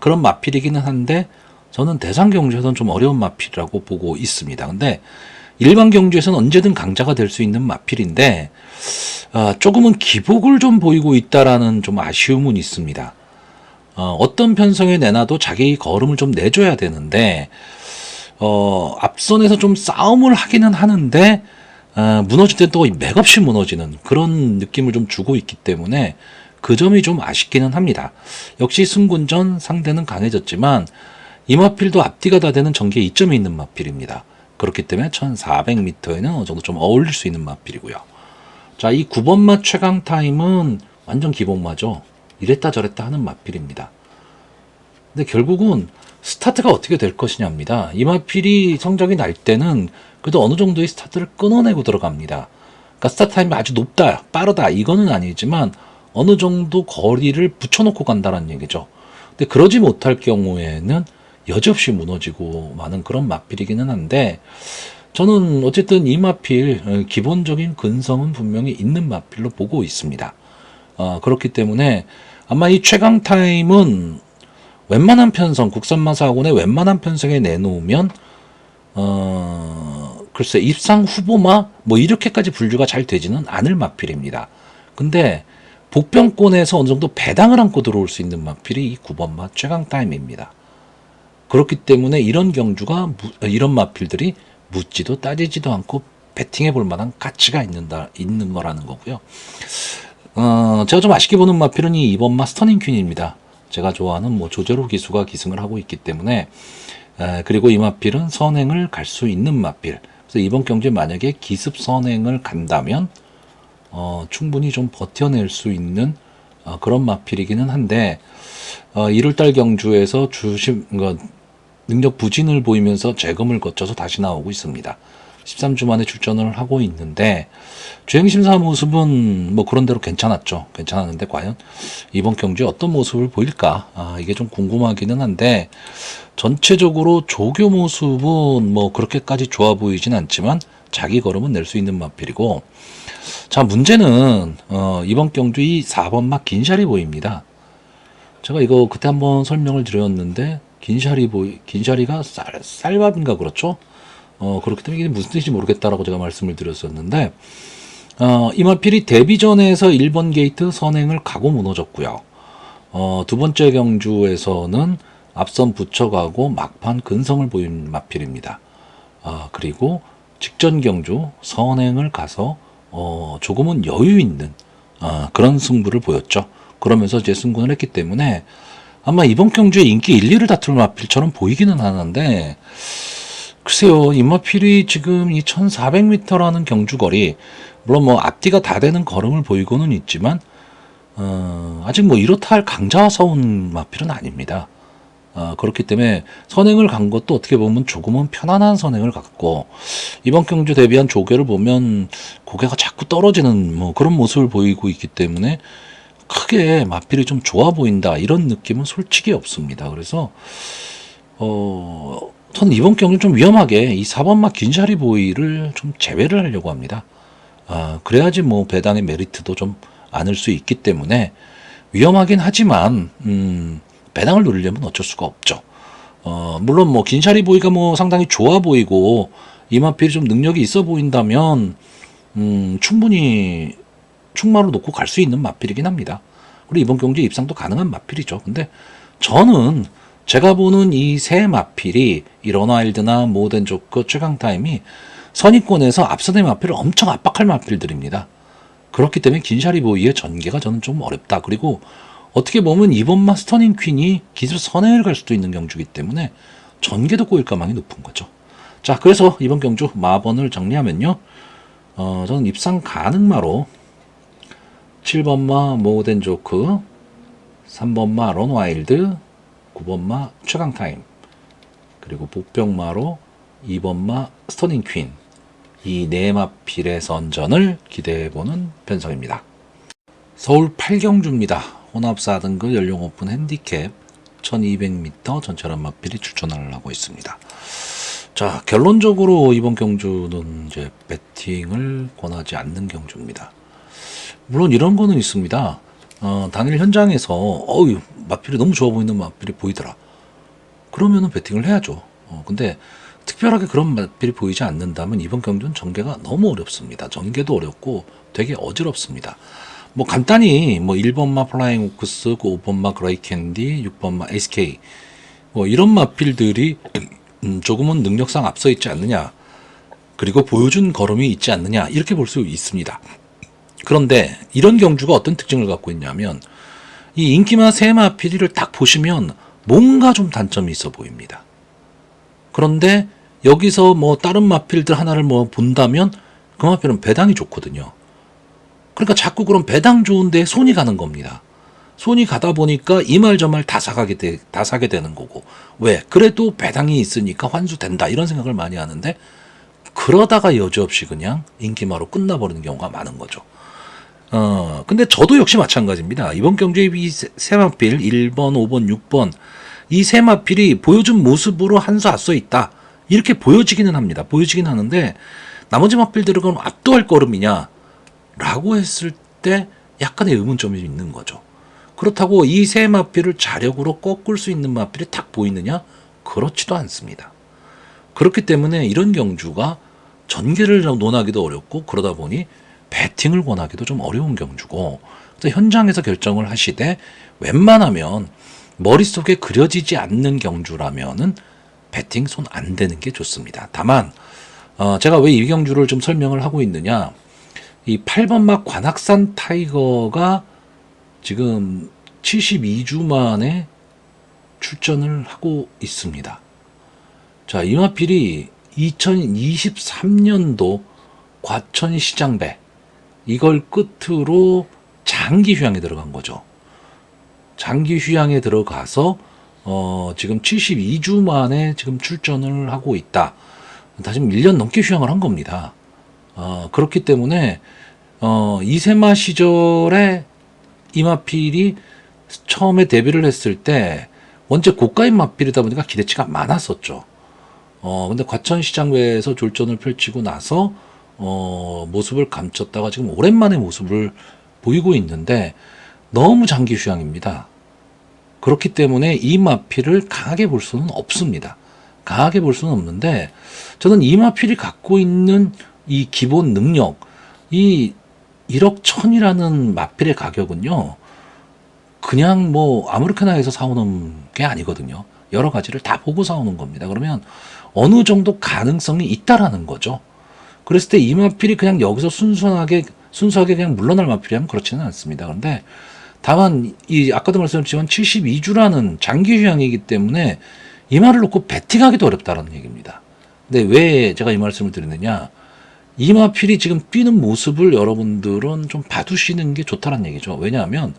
그런 마필이기는 한데 저는 대상 경주에서는 좀 어려운 마필이라고 보고 있습니다. 근데 일반 경주에서는 언제든 강자가 될 수 있는 마필인데 조금은 기복을 좀 보이고 있다라는 좀 아쉬움은 있습니다. 어떤 편성에 내놔도 자기 걸음을 좀 내줘야 되는데 앞선에서 좀 싸움을 하기는 하는데 무너질 때 또 맥없이 무너지는 그런 느낌을 좀 주고 있기 때문에 그 점이 좀 아쉽기는 합니다. 역시 승군전 상대는 강해졌지만 이 마필도 앞뒤가 다 되는 전개에 이점이 있는 마필입니다. 그렇기 때문에 1400m에는 어느 정도 좀 어울릴 수 있는 마필이고요. 자, 이 9번마 최강 타임은 완전 기복마죠. 이랬다 저랬다 하는 마필입니다. 근데 결국은 스타트가 어떻게 될 것이냐입니다. 이 마필이 성적이 날 때는 그래도 어느 정도의 스타트를 끊어내고 들어갑니다. 그러니까 스타트 타임이 아주 높다, 빠르다 이거는 아니지만 어느 정도 거리를 붙여놓고 간다는 얘기죠. 근데 그러지 못할 경우에는 여지없이 무너지고 마는 그런 마필이기는 한데 저는 어쨌든 이 마필 기본적인 근성은 분명히 있는 마필로 보고 있습니다. 그렇기 때문에 아마 이 최강 타임은 웬만한 편성, 국산마사학원의 웬만한 편성에 내놓으면 글쎄 입상 후보마 뭐 이렇게까지 분류가 잘 되지는 않을 마필입니다. 근데 복병권에서 어느 정도 배당을 안고 들어올 수 있는 마필이 이 9번마 최강 타임입니다. 그렇기 때문에 이런 마필들이 묻지도 따지지도 않고 배팅해 볼 만한 가치가 있는 거라는 거고요. 제가 좀 아쉽게 보는 마필은 이 2번마 스터닝 퀸입니다. 제가 좋아하는 뭐 조제로 기수가 기승을 하고 있기 때문에, 그리고 이 마필은 선행을 갈 수 있는 마필. 그래서 이번 경주에 만약에 기습 선행을 간다면 충분히 좀 버텨낼 수 있는 그런 마필이기는 한데, 1월달 경주에서 능력 부진을 보이면서 재검을 거쳐서 다시 나오고 있습니다. 13주 만에 출전을 하고 있는데, 주행심사 모습은 뭐 그런대로 괜찮았죠. 괜찮았는데 과연 이번 경주에 어떤 모습을 보일까? 이게 좀 궁금하기는 한데, 전체적으로 조교 모습은 뭐 그렇게까지 좋아 보이진 않지만 자기 걸음은 낼 수 있는 마필이고, 자, 문제는 이번 경주 이 4번마 긴샤리 보입니다. 제가 이거 그때 한번 설명을 드렸는데, 긴샤리가 쌀밥인가 그렇죠? 그렇기 때문에 이게 무슨 뜻인지 모르겠다라고 제가 말씀을 드렸었는데, 이 마필이 데뷔전에서 1번 게이트 선행을 가고 무너졌고요. 두 번째 경주에서는 앞선 붙여가고 막판 근성을 보인 마필입니다. 그리고 직전 경주 선행을 가서 조금은 여유 있는 그런 승부를 보였죠. 그러면서 이제 승군을 했기 때문에 아마 이번 경주에 인기 1, 2를 다툴 마필처럼 보이기는 하는데, 글쎄요, 이 마필이 지금 이 1400m라는 경주거리, 물론 뭐 앞뒤가 다 되는 걸음을 보이고는 있지만, 아직 뭐 이렇다 할 강자서운 마필은 아닙니다. 그렇기 때문에 선행을 간 것도 어떻게 보면 조금은 편안한 선행을 갔고, 이번 경주 대비한 조개를 보면 고개가 자꾸 떨어지는 뭐 그런 모습을 보이고 있기 때문에 크게 마필이 좀 좋아 보인다 이런 느낌은 솔직히 없습니다. 그래서 저는 이번 경기 좀 위험하게 이 4번마 긴샤리 보이를 좀 제외를 하려고 합니다. 그래야지 뭐 배당의 메리트도 좀 안을 수 있기 때문에 위험하긴 하지만 배당을 노리려면 어쩔 수가 없죠. 물론 뭐 긴샤리 보이가 뭐 상당히 좋아 보이고 이 마필이 좀 능력이 있어 보인다면 충분히 충마로 놓고 갈 수 있는 마필이긴 합니다. 그리고 이번 경기에 입상도 가능한 마필이죠. 근데 저는 제가 보는 이 세 마필이 이 런와일드나 모던 조커 최강타임이 선입권에서 앞선의 마필을 엄청 압박할 마필들입니다. 그렇기 때문에 긴샤리 보이의 전개가 저는 좀 어렵다. 그리고 어떻게 보면 이번 스터닝 퀸이 기술 선행을 갈 수도 있는 경주이기 때문에 전개도 꼬일 가망이 높은 거죠. 자, 그래서 이번 경주 마번을 정리하면요. 저는 입상 가능마로 7번마 모던 조크, 3번마 런와일드, 9번마 최강타임, 그리고 복병마로 2번마 스터닝 퀸, 이 네 마필의 선전을 기대해보는 편성입니다. 서울 8경주입니다. 혼합 4등급 연령 오픈 핸디캡 1200m 전철한 마필이 출전을 하고 있습니다. 자, 결론적으로 이번 경주는 이제 배팅을 권하지 않는 경주입니다. 물론 이런 거는 있습니다. 당일 현장에서 마필이 너무 좋아 보이는 마필이 보이더라. 그러면은 배팅을 해야죠. 근데 특별하게 그런 마필이 보이지 않는다면 이번 경주는 전개가 너무 어렵습니다. 전개도 어렵고 되게 어지럽습니다. 뭐 간단히 뭐 1번마 플라잉 오크스, 5번마 그레이 캔디, 6번마 SK 뭐 이런 마필들이 조금은 능력상 앞서 있지 않느냐, 그리고 보여준 걸음이 있지 않느냐 이렇게 볼 수 있습니다. 그런데 이런 경주가 어떤 특징을 갖고 있냐면 이 인기마 세 마필을 딱 보시면 뭔가 좀 단점이 있어 보입니다. 그런데 여기서 뭐 다른 마필들 하나를 뭐 본다면 그 마필은 배당이 좋거든요. 그러니까 자꾸 그런 배당 좋은데 손이 가는 겁니다. 손이 가다 보니까 이 말 저 말 다 사게 되는 거고, 왜? 그래도 배당이 있으니까 환수된다 이런 생각을 많이 하는데, 그러다가 여지없이 그냥 인기마로 끝나버리는 경우가 많은 거죠. 근데 저도 역시 마찬가지입니다. 이번 경주에 이 세 마필 1번, 5번, 6번 이 세 마필이 보여준 모습으로 한 수 앞서 있다. 이렇게 보여지기는 합니다. 보여지긴 하는데 나머지 마필들은 그럼 압도할 걸음이냐? 라고 했을 때 약간의 의문점이 있는 거죠. 그렇다고 이 세 마필을 자력으로 꺾을 수 있는 마필이 딱 보이느냐? 그렇지도 않습니다. 그렇기 때문에 이런 경주가 전개를 논하기도 어렵고 그러다 보니 배팅을 권하기도 좀 어려운 경주고, 현장에서 결정을 하시되 웬만하면 머릿속에 그려지지 않는 경주라면은 배팅 손 안 대는 게 좋습니다. 다만 제가 왜 이 경주를 좀 설명을 하고 있느냐, 이 8번 막 관악산 타이거가 지금 72주 만에 출전을 하고 있습니다. 자, 이마필이 2023년도 과천시장배 이걸 끝으로 장기 휴양에 들어간 거죠. 장기 휴양에 들어가서 지금 72주 만에 지금 출전을 하고 있다. 다시 1년 넘게 휴양을 한 겁니다. 그렇기 때문에 이세마 시절에 이마필이 처음에 데뷔를 했을 때 원체 고가인 마필이다 보니까 기대치가 많았었죠. 근데 과천시장배에서 졸전을 펼치고 나서 모습을 감췄다가 지금 오랜만에 모습을 보이고 있는데 너무 장기 휴양입니다. 그렇기 때문에 이 마필을 강하게 볼 수는 없습니다. 강하게 볼 수는 없는데 저는 이 마필이 갖고 있는 이 기본 능력, 이 1억 1000이라는 마필의 가격은요, 그냥 뭐 아무렇게나해서 사오는 게 아니거든요. 여러 가지를 다 보고 사오는 겁니다. 그러면 어느 정도 가능성이 있다라는 거죠. 그랬을 때 이 마필이 그냥 여기서 순수하게 그냥 물러날 마필이라면 그렇지는 않습니다. 그런데 다만 이 아까도 말씀드렸지만 72주라는 장기 휴양이기 때문에 이 말을 놓고 배팅하기도 어렵다는 얘기입니다. 근데 왜 제가 이 말씀을 드리느냐, 이 마필이 지금 뛰는 모습을 여러분들은 좀 봐두시는 게 좋다는 얘기죠. 왜냐하면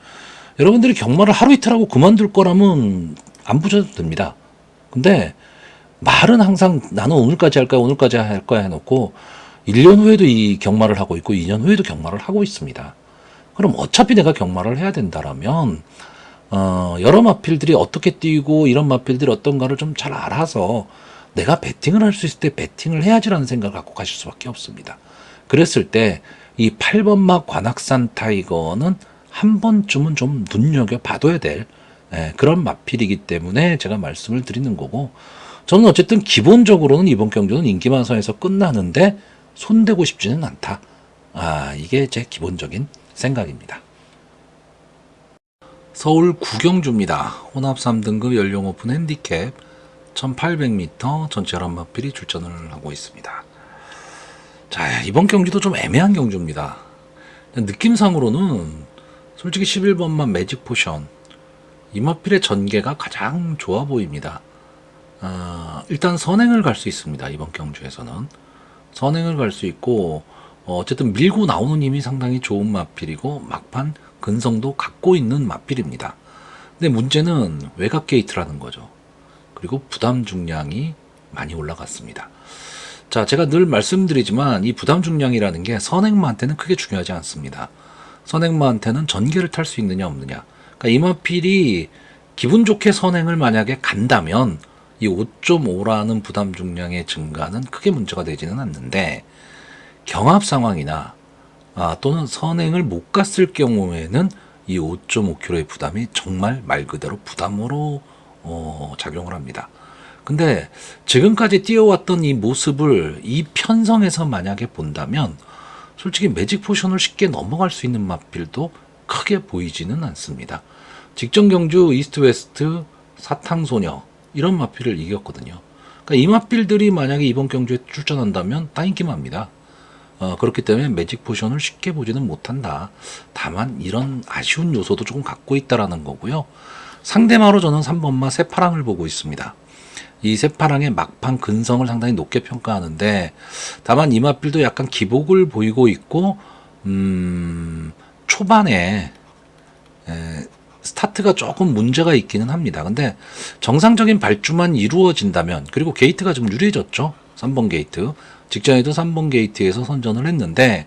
여러분들이 경마를 하루 이틀 하고 그만둘 거라면 안 보셔도 됩니다. 근데 말은 항상 나는 오늘까지 할 거야, 오늘까지 할 거야 해놓고 1년 후에도 이 경마를 하고 있고 2년 후에도 경마를 하고 있습니다. 그럼 어차피 내가 경마를 해야 된다라면 여러 마필들이 어떻게 뛰고 이런 마필들이 어떤가를 좀 잘 알아서 내가 배팅을 할 수 있을 때 배팅을 해야지라는 생각을 갖고 가실 수밖에 없습니다. 그랬을 때 이 8번 막 관악산 타이거는 한 번쯤은 좀 눈여겨봐둬야 될 그런 마필이기 때문에 제가 말씀을 드리는 거고, 저는 어쨌든 기본적으로는 이번 경주는 인기만선에서 끝나는데 손대고 싶지는 않다. 이게 제 기본적인 생각입니다. 서울 구경주입니다. 혼합 3등급 연령 오픈 핸디캡 1800m 전체 11마필이 출전을 하고 있습니다. 자, 이번 경기도 좀 애매한 경주입니다. 느낌상으로는 솔직히 11번만 매직 포션 이 마필의 전개가 가장 좋아 보입니다. 일단 선행을 갈 수 있습니다. 이번 경주에서는 선행을 갈 수 있고 어쨌든 밀고 나오는 힘이 상당히 좋은 마필이고 막판 근성도 갖고 있는 마필입니다. 근데 문제는 외곽 게이트라는 거죠. 그리고 부담 중량이 많이 올라갔습니다. 자, 제가 늘 말씀드리지만 이 부담 중량이라는 게 선행마한테는 크게 중요하지 않습니다. 선행마한테는 전개를 탈 수 있느냐 없느냐. 그러니까 이 마필이 기분 좋게 선행을 만약에 간다면 이 5.5라는 부담 중량의 증가는 크게 문제가 되지는 않는데, 경합 상황이나 또는 선행을 못 갔을 경우에는 이 5.5kg의 부담이 정말 말 그대로 부담으로 작용을 합니다. 근데 지금까지 뛰어왔던 이 모습을 이 편성에서 만약에 본다면 솔직히 매직 포션을 쉽게 넘어갈 수 있는 마필도 크게 보이지는 않습니다. 직전 경주 이스트 웨스트 사탕소녀 이런 마필을 이겼거든요. 그러니까 이 마필들이 만약에 이번 경주에 출전한다면 따인기마입니다. 그렇기 때문에 매직 포션을 쉽게 보지는 못한다. 다만 이런 아쉬운 요소도 조금 갖고 있다라는 거고요. 상대마로 저는 3번마 새파랑을 보고 있습니다. 이 새파랑의 막판 근성을 상당히 높게 평가하는데, 다만 이 마필도 약간 기복을 보이고 있고 초반에 스타트가 조금 문제가 있기는 합니다. 근데 정상적인 발주만 이루어진다면, 그리고 게이트가 좀 유리해졌죠. 3번 게이트. 직전에도 3번 게이트에서 선전을 했는데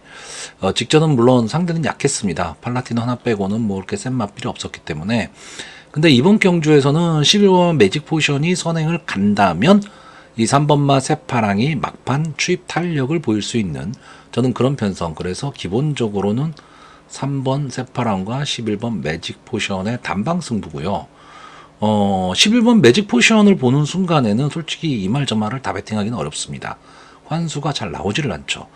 직전은 물론 상대는 약했습니다. 팔라티노 하나 빼고는 뭐 이렇게 센 마필이 없었기 때문에. 근데 이번 경주에서는 11번 매직 포션이 선행을 간다면 이 3번마 새파랑이 막판 추입 탄력을 보일 수 있는, 저는 그런 편성. 그래서 기본적으로는 3번 새파랑과 11번 매직 포션의 단방 승부고요. 11번 매직 포션을 보는 순간에는 솔직히 이 말 저 말을 다 배팅하기는 어렵습니다. 환수가 잘 나오지를 않죠.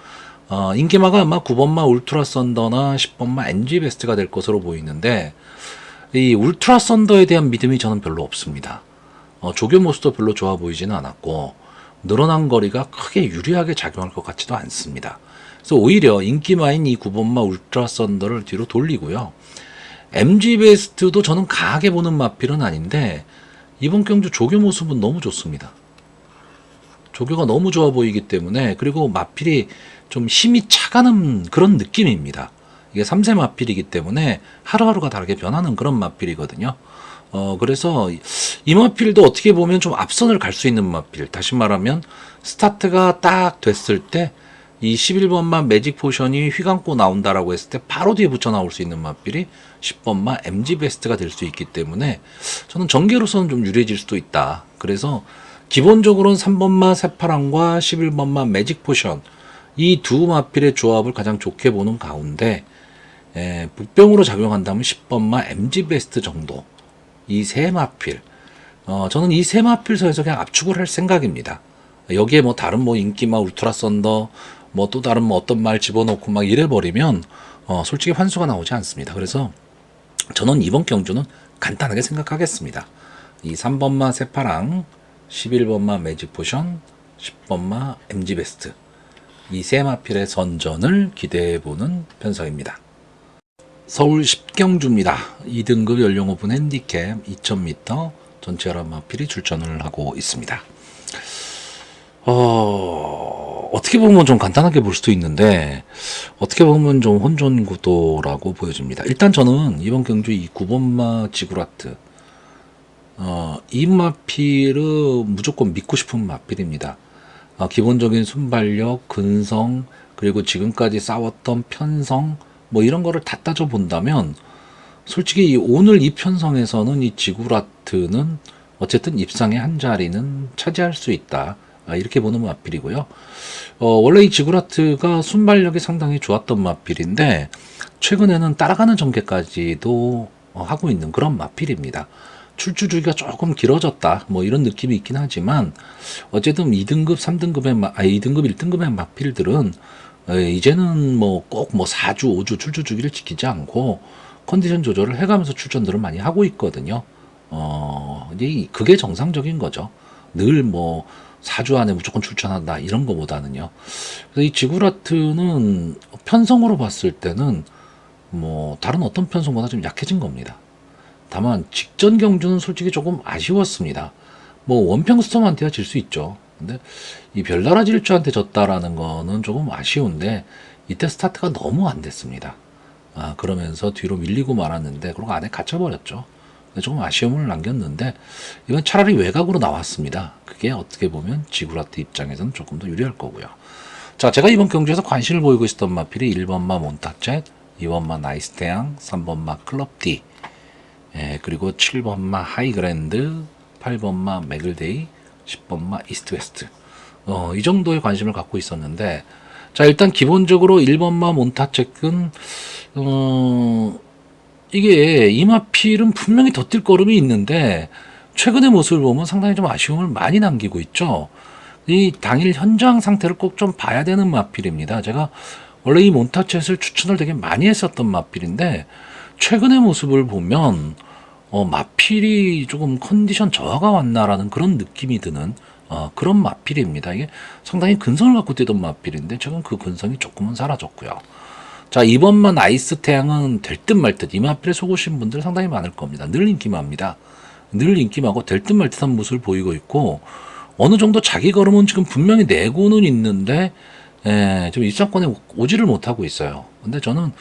인기마가 아마 9번마 울트라 썬더나 10번마 NG 베스트가 될 것으로 보이는데, 이 울트라 썬더에 대한 믿음이 저는 별로 없습니다. 조교 모습도 별로 좋아 보이지는 않았고 늘어난 거리가 크게 유리하게 작용할 것 같지도 않습니다. 그래서 오히려 인기마인 이 9번마 울트라 썬더를 뒤로 돌리고요. MG 베스트도 저는 강하게 보는 마필은 아닌데 이번 경주 조교 모습은 너무 좋습니다. 조교가 너무 좋아 보이기 때문에, 그리고 마필이 좀 힘이 차가는 그런 느낌입니다. 이게 3세 마필이기 때문에 하루하루가 다르게 변하는 그런 마필이거든요. 그래서 이 마필도 어떻게 보면 좀 앞선을 갈 수 있는 마필. 다시 말하면 스타트가 딱 됐을 때 이 11번만 매직 포션이 휘감고 나온다라고 했을 때 바로 뒤에 붙여 나올 수 있는 마필이 10번만 MG 베스트가 될 수 있기 때문에 저는 전개로서는 좀 유리해질 수도 있다. 그래서 기본적으로는 3번마 새파랑과 11번마 매직 포션 이 두 마필의 조합을 가장 좋게 보는 가운데 북병으로 작용한다면 10번마 MG 베스트 정도 이 세 마필 저는 이 세 마필서에서 그냥 압축을 할 생각입니다. 여기에 뭐 다른 뭐 인기마 울트라 썬더 뭐 또 다른 뭐 어떤 말 집어넣고 막 이래버리면 솔직히 환수가 나오지 않습니다. 그래서 저는 이번 경주는 간단하게 생각하겠습니다. 이 3번마 새파랑 11번마 매직 포션 10번마 MG 베스트 이 세 마필의 선전을 기대해보는 편성입니다. 서울 10경주입니다. 2등급 연령 오픈 핸디캡 2000m 전체 11마필이 출전을 하고 있습니다. 어떻게 보면 좀 간단하게 볼 수도 있는데 어떻게 보면 좀 혼전 구도라고 보여집니다. 일단 저는 이번 경주 이 9번마 지구라트 이 마필은 무조건 믿고 싶은 마필입니다. 기본적인 순발력, 근성, 그리고 지금까지 싸웠던 편성 뭐 이런 거를 다 따져 본다면 솔직히 오늘 이 편성에서는 이 지구라트는 어쨌든 입상의 한 자리는 차지할 수 있다. 이렇게 보는 마필이고요. 원래 이 지구라트가 순발력이 상당히 좋았던 마필인데 최근에는 따라가는 전개까지도 하고 있는 그런 마필입니다. 출주 주기가 조금 길어졌다 뭐 이런 느낌이 있긴 하지만 어쨌든 2등급 3등급의 2등급 1등급의 마필들은 이제는 뭐 꼭 뭐 4주 5주 출주 주기를 지키지 않고 컨디션 조절을 해가면서 출전들을 많이 하고 있거든요. 이제 그게 정상적인 거죠. 늘 뭐 4주 안에 무조건 출전한다 이런 거보다는요. 그래서 이 지구라트는 편성으로 봤을 때는 뭐 다른 어떤 편성보다 좀 약해진 겁니다. 다만 직전 경주는 솔직히 조금 아쉬웠습니다. 뭐 원평스톰한테야 질 수 있죠. 근데 이 별나라 질주한테 졌다라는 거는 조금 아쉬운데 이때 스타트가 너무 안 됐습니다. 그러면서 뒤로 밀리고 말았는데 그리고 안에 갇혀버렸죠. 조금 아쉬움을 남겼는데 이번 차라리 외곽으로 나왔습니다. 그게 어떻게 보면 지구라트 입장에서는 조금 더 유리할 거고요. 자, 제가 이번 경주에서 관심을 보이고 있었던 마필이 1번마 몬타쳇, 2번마 나이스태양, 3번마 클럽디, 그리고 7번마 하이그랜드, 8번마 맥을데이, 10번마 이스트웨스트. 이 정도의 관심을 갖고 있었는데 자, 일단 기본적으로 1번마 몬타쳇은 이게 이마필은 분명히 더 뛸 걸음이 있는데 최근의 모습을 보면 상당히 좀 아쉬움을 많이 남기고 있죠. 이 당일 현장 상태를 꼭 좀 봐야 되는 마필입니다. 제가 원래 이 몬타쳇을 추천을 되게 많이 했었던 마필인데 최근의 모습을 보면 마필이 조금 컨디션 저하가 왔나라는 그런 느낌이 드는 그런 마필입니다. 이게 상당히 근성을 갖고 뛰던 마필인데 최근 그 근성이 조금은 사라졌고요. 자, 이번만 아이스 태양은 될 듯 말 듯 이 마필에 속으신 분들 상당히 많을 겁니다. 늘 인기마입니다. 늘 인기마고 될 듯 말 듯한 모습을 보이고 있고 어느 정도 자기 걸음은 지금 분명히 내고는 있는데 좀 입상권에 오지를 못하고 있어요. 근데 저는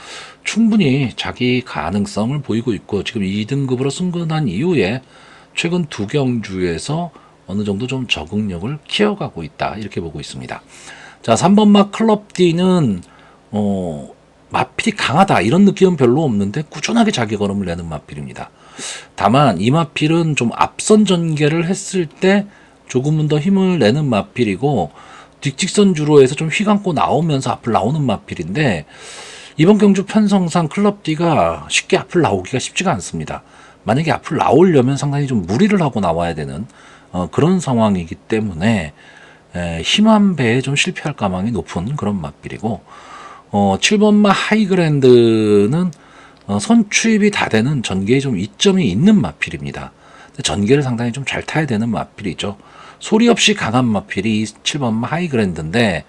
충분히 자기 가능성을 보이고 있고 지금 2등급으로 승근한 이후에 최근 두 경주에서 어느 정도 좀 적응력을 키워가고 있다 이렇게 보고 있습니다. 자, 3번마 클럽 D는 마필이 강하다 이런 느낌은 별로 없는데 꾸준하게 자기 걸음을 내는 마필입니다. 다만 이 마필은 좀 앞선 전개를 했을 때 조금은 더 힘을 내는 마필이고 뒷직선 주로에서 좀 휘감고 나오면서 앞을 나오는 마필인데 이번 경주 편성상 클럽 D가 쉽게 앞을 나오기가 쉽지가 않습니다. 만약에 앞을 나오려면 상당히 좀 무리를 하고 나와야 되는 그런 상황이기 때문에 힘한 배에 좀 실패할 가망이 높은 그런 마필이고 7번마 하이그랜드는 선취입이 다 되는 전개에 좀 이점이 있는 마필입니다. 전개를 상당히 좀 잘 타야 되는 마필이죠. 소리 없이 강한 마필이 7번 하이그랜드인데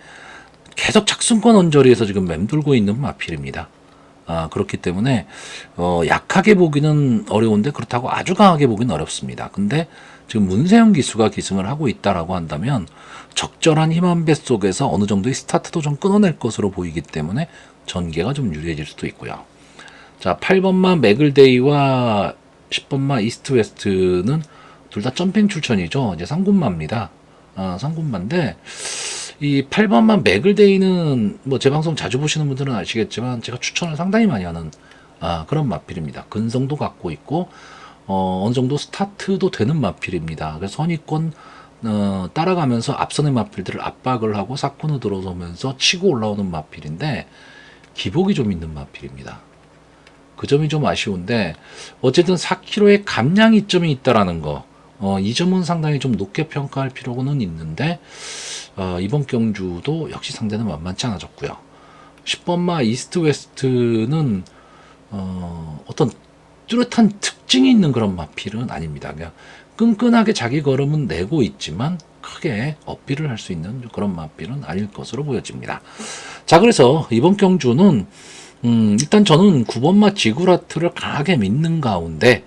계속 착순권 언저리에서 지금 맴돌고 있는 마필입니다. 그렇기 때문에 약하게 보기는 어려운데 그렇다고 아주 강하게 보기는 어렵습니다. 근데 지금 문세영 기수가 기승을 하고 있다라고 한다면 적절한 힘안배 속에서 어느 정도의 스타트도 좀 끊어낼 것으로 보이기 때문에 전개가 좀 유리해질 수도 있고요. 자, 8번마 맥을데이와 10번마 이스트 웨스트는 둘 다 점핑 출전이죠. 이제 상군마입니다. 상군마인데 이 8번만 맥을데이는 뭐 제 방송 자주 보시는 분들은 아시겠지만 제가 추천을 상당히 많이 하는 그런 마필입니다. 근성도 갖고 있고 어느 정도 스타트도 되는 마필입니다. 그래서 선입권 따라가면서 앞선의 마필들을 압박을 하고 사건으로 들어서면서 치고 올라오는 마필인데 기복이 좀 있는 마필입니다. 그 점이 좀 아쉬운데 어쨌든 4kg의 감량 이점이 있다라는 거 이 점은 상당히 좀 높게 평가할 필요는 있는데 이번 경주도 역시 상대는 만만치 않아졌고요. 10번마 이스트 웨스트는 어떤 뚜렷한 특징이 있는 그런 마필은 아닙니다. 그냥 끈끈하게 자기 걸음은 내고 있지만 크게 어필을 할 수 있는 그런 마필은 아닐 것으로 보여집니다. 자, 그래서 이번 경주는 일단 저는 9번마 지구라트를 강하게 믿는 가운데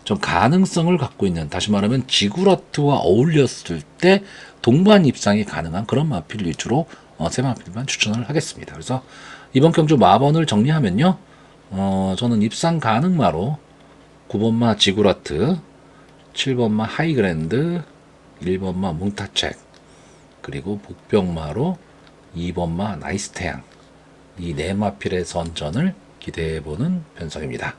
좀 가능성을 갖고 있는, 다시 말하면 지구라트와 어울렸을 때 동반 입상이 가능한 그런 마필 위주로 세 마필만 추천을 하겠습니다. 그래서 이번 경주 마번을 정리하면요, 저는 입상 가능마로 9번마 지구라트, 7번마 하이그랜드, 1번마 뭉타책, 그리고 복병마로 2번마 나이스태양, 이 네 마필의 선전을 기대해보는 편성입니다.